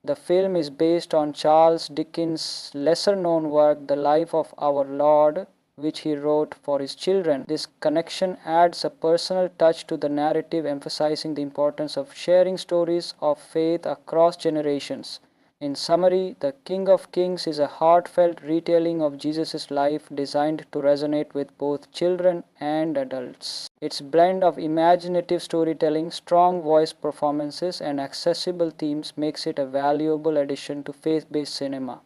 The film is based on Charles Dickens' lesser-known work, The Life of Our Lord, which he wrote for his children. This connection adds a personal touch to the narrative, emphasizing the importance of sharing stories of faith across generations. In summary, The King of Kings is a heartfelt retelling of Jesus' life designed to resonate with both children and adults. Its blend of imaginative storytelling, strong voice performances, and accessible themes makes it a valuable addition to faith-based cinema.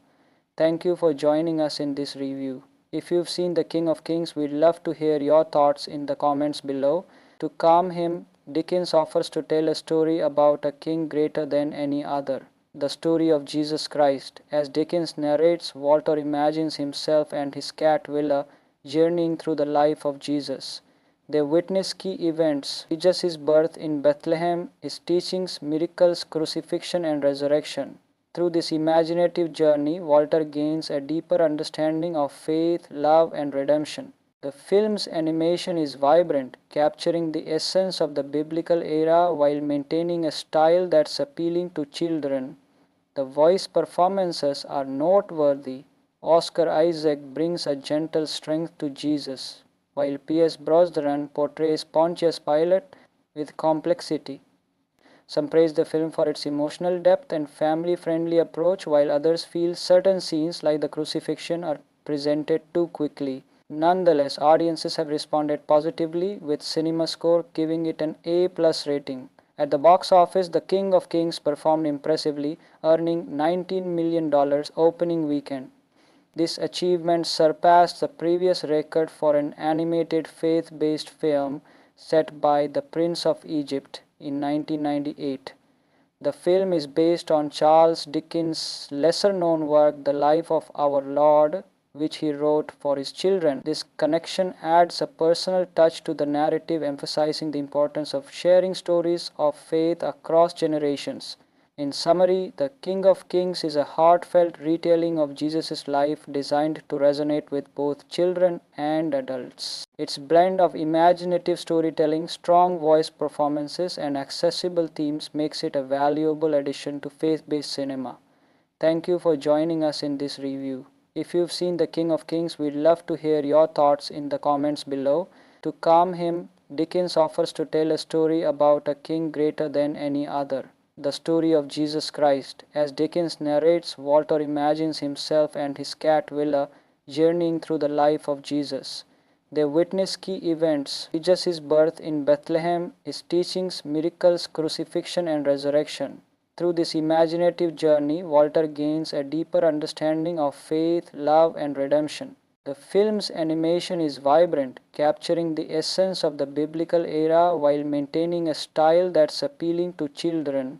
Thank you for joining us in this review. If you've seen The King of Kings, we'd love to hear your thoughts in the comments below. To calm him, Dickens offers to tell a story about a king greater than any other. The story of Jesus Christ. As Dickens narrates, Walter imagines himself and his cat Willa journeying through the life of Jesus. They witness key events, Jesus' birth in Bethlehem, his teachings, miracles, crucifixion, and resurrection. Through this imaginative journey, Walter gains a deeper understanding of faith, love, and redemption. The film's animation is vibrant, capturing the essence of the biblical era while maintaining a style that's appealing to children. The voice performances are noteworthy. Oscar Isaac brings a gentle strength to Jesus, while P.S. Brosnan portrays Pontius Pilate with complexity. Some praise the film for its emotional depth and family-friendly approach, while others feel certain scenes like the crucifixion are presented too quickly. Nonetheless, audiences have responded positively, with CinemaScore giving it an A+ rating. At the box office, The King of Kings performed impressively, earning $19 million opening weekend. This achievement surpassed the previous record for an animated faith-based film set by The Prince of Egypt in 1998. The film is based on Charles Dickens' lesser-known work, The Life of Our Lord, which he wrote for his children. This connection adds a personal touch to the narrative, emphasizing the importance of sharing stories of faith across generations. In summary, The King of Kings is a heartfelt retelling of Jesus' life designed to resonate with both children and adults. Its blend of imaginative storytelling, strong voice performances, and accessible themes makes it a valuable addition to faith-based cinema. Thank you for joining us in this review. If you've seen The King of Kings, we'd love to hear your thoughts in the comments below. To calm him, Dickens offers to tell a story about a king greater than any other. The story of Jesus Christ. As Dickens narrates, Walter imagines himself and his cat Willa journeying through the life of Jesus. They witness key events, Jesus' birth in Bethlehem, his teachings, miracles, crucifixion, and resurrection. Through this imaginative journey, Walter gains a deeper understanding of faith, love, and redemption. The film's animation is vibrant, capturing the essence of the biblical era while maintaining a style that's appealing to children.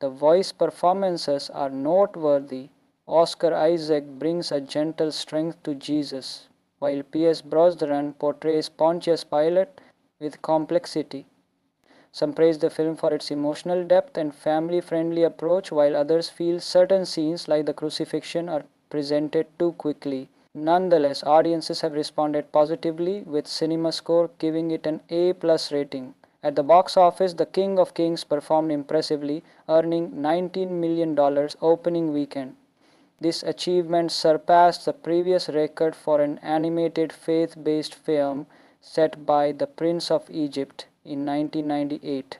The voice performances are noteworthy. Oscar Isaac brings a gentle strength to Jesus, while P.S. Brosnan portrays Pontius Pilate with complexity. Some praise the film for its emotional depth and family-friendly approach, while others feel certain scenes like the crucifixion are presented too quickly. Nonetheless, audiences have responded positively, with CinemaScore giving it an A+ rating. At the box office, The King of Kings performed impressively, earning $19 million opening weekend. This achievement surpassed the previous record for an animated faith-based film set by The Prince of Egypt in 1998.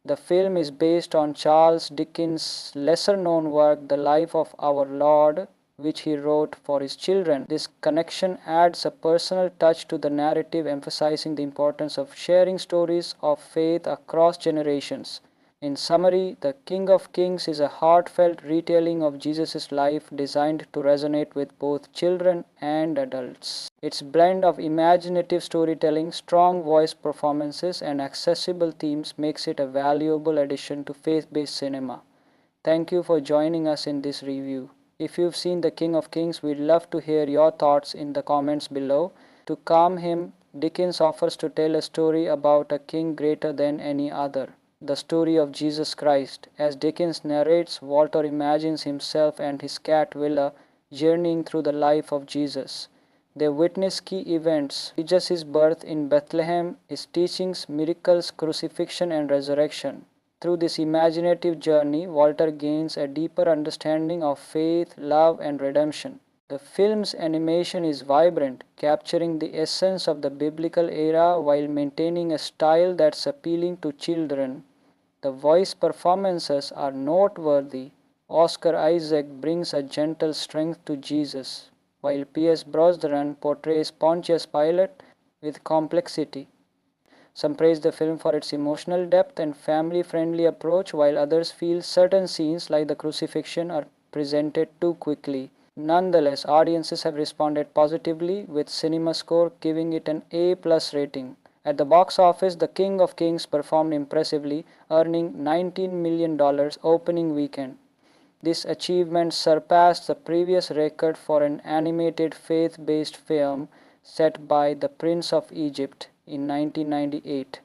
The film is based on Charles Dickens' lesser-known work, The Life of Our Lord, which he wrote for his children. This connection adds a personal touch to the narrative, emphasizing the importance of sharing stories of faith across generations. In summary, The King of Kings is a heartfelt retelling of Jesus' life designed to resonate with both children and adults. Its blend of imaginative storytelling, strong voice performances, and accessible themes makes it a valuable addition to faith-based cinema. Thank you for joining us in this review. If you've seen The King of Kings, we'd love to hear your thoughts in the comments below. To calm him, Dickens offers to tell a story about a king greater than any other. The story of Jesus Christ. As Dickens narrates, Walter imagines himself and his cat Willa journeying through the life of Jesus. They witness key events, Jesus' birth in Bethlehem, his teachings, miracles, crucifixion, and resurrection. Through this imaginative journey, Walter gains a deeper understanding of faith, love, and redemption. The film's animation is vibrant, capturing the essence of the biblical era while maintaining a style that's appealing to children. The voice performances are noteworthy. Oscar Isaac brings a gentle strength to Jesus, while P.S. Brosnan portrays Pontius Pilate with complexity. Some praise the film for its emotional depth and family friendly approach, while others feel certain scenes like the crucifixion are presented too quickly. Nonetheless, audiences have responded positively, with CinemaScore giving it an A+ rating. At the box office, The King of Kings performed impressively, earning $19 million opening weekend. This achievement surpassed the previous record for an animated faith-based film set by The Prince of Egypt in 1998.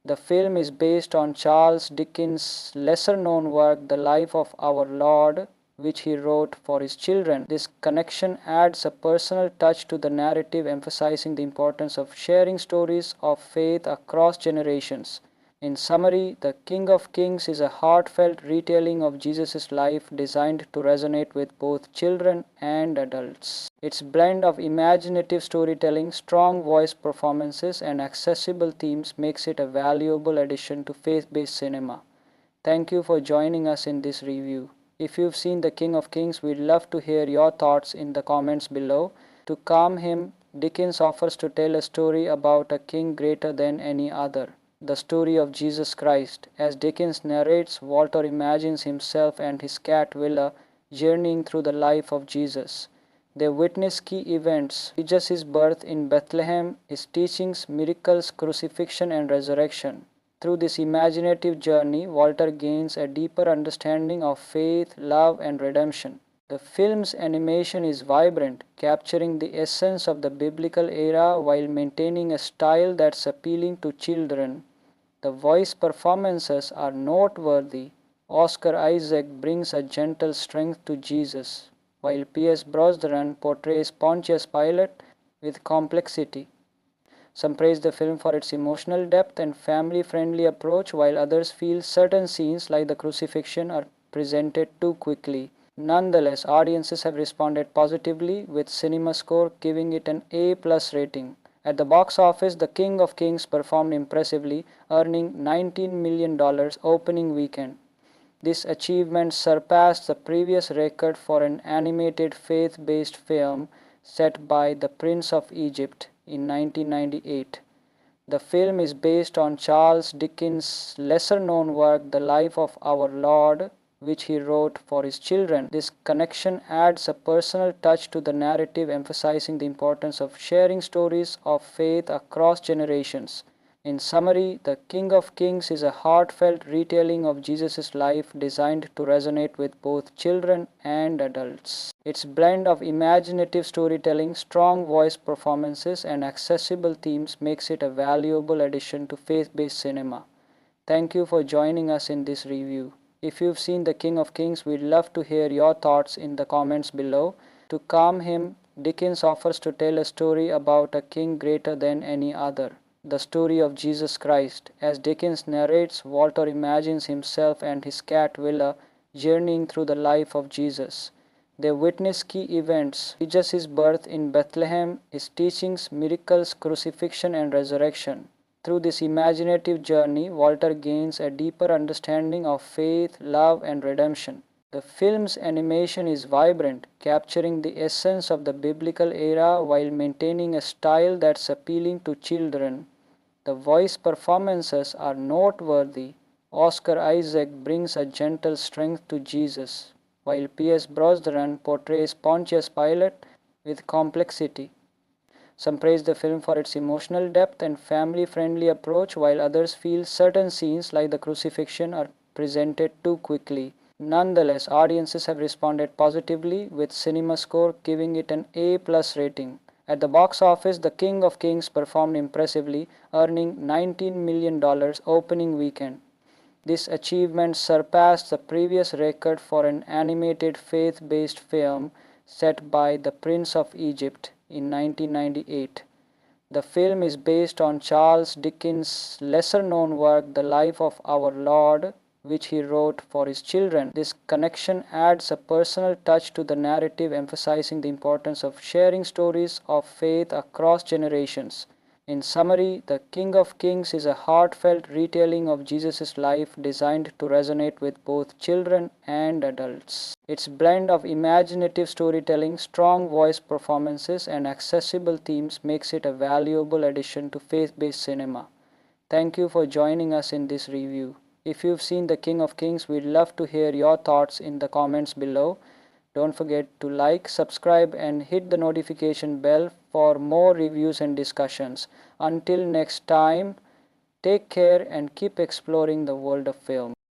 The film is based on Charles Dickens' lesser-known work The Life of Our Lord, which he wrote for his children. This connection adds a personal touch to the narrative, emphasizing the importance of sharing stories of faith across generations. In summary, The King of Kings is a heartfelt retelling of Jesus' life designed to resonate with both children and adults. Its blend of imaginative storytelling, strong voice performances, and accessible themes makes it a valuable addition to faith-based cinema. Thank you for joining us in this review. If you've seen The King of Kings, we'd love to hear your thoughts in the comments below. To calm him, Dickens offers to tell a story about a king greater than any other, the story of Jesus Christ. As Dickens narrates, Walter imagines himself and his cat Willa journeying through the life of Jesus. They witness key events: Jesus' birth in Bethlehem, his teachings, miracles, crucifixion, and resurrection. Through this imaginative journey, Walter gains a deeper understanding of faith, love, and redemption. The film's animation is vibrant, capturing the essence of the biblical era while maintaining a style that's appealing to children. The voice performances are noteworthy. Oscar Isaac brings a gentle strength to Jesus, while P.S. Brosnan portrays Pontius Pilate with complexity. Some praise the film for its emotional depth and family-friendly approach, while others feel certain scenes like the crucifixion are presented too quickly. Nonetheless, audiences have responded positively, with CinemaScore giving it an A+ rating. At the box office, The King of Kings performed impressively, earning $19 million opening weekend. This achievement surpassed the previous record for an animated faith-based film set by The Prince of Egypt in 1998. The film is based on Charles Dickens' lesser-known work The Life of Our Lord, which he wrote for his children. This connection adds a personal touch to the narrative, emphasizing the importance of sharing stories of faith across generations. In summary, The King of Kings is a heartfelt retelling of Jesus' life designed to resonate with both children and adults. Its blend of imaginative storytelling, strong voice performances, and accessible themes makes it a valuable addition to faith-based cinema. Thank you for joining us in this review. If you've seen The King of Kings, we'd love to hear your thoughts in the comments below. To calm him, Dickens offers to tell a story about a king greater than any other, the story of Jesus Christ. As Dickens narrates, Walter imagines himself and his cat Willa journeying through the life of Jesus. They witness key events: Jesus' birth in Bethlehem, his teachings, miracles, crucifixion, and resurrection. Through this imaginative journey, Walter gains a deeper understanding of faith, love, and redemption. The film's animation is vibrant, capturing the essence of the biblical era while maintaining a style that's appealing to children. The voice performances are noteworthy. Oscar Isaac brings a gentle strength to Jesus, while P.S. Brosnan portrays Pontius Pilate with complexity. Some praise the film for its emotional depth and family-friendly approach, while others feel certain scenes like the crucifixion are presented too quickly. Nonetheless, audiences have responded positively, with CinemaScore giving it an A+ rating. At the box office, The King of Kings performed impressively, earning $19 million opening weekend. This achievement surpassed the previous record for an animated faith-based film set by The Prince of Egypt in 1998. The film is based on Charles Dickens' lesser-known work The Life of Our Lord, which he wrote for his children. This connection adds a personal touch to the narrative, emphasizing the importance of sharing stories of faith across generations. In summary, The King of Kings is a heartfelt retelling of Jesus' life designed to resonate with both children and adults. Its blend of imaginative storytelling, strong voice performances, and accessible themes makes it a valuable addition to faith-based cinema. Thank you for joining us in this review. If you've seen The King of Kings, we'd love to hear your thoughts in the comments below. Don't forget to like, subscribe, and hit the notification bell for more reviews and discussions. Until next time, take care and keep exploring the world of film.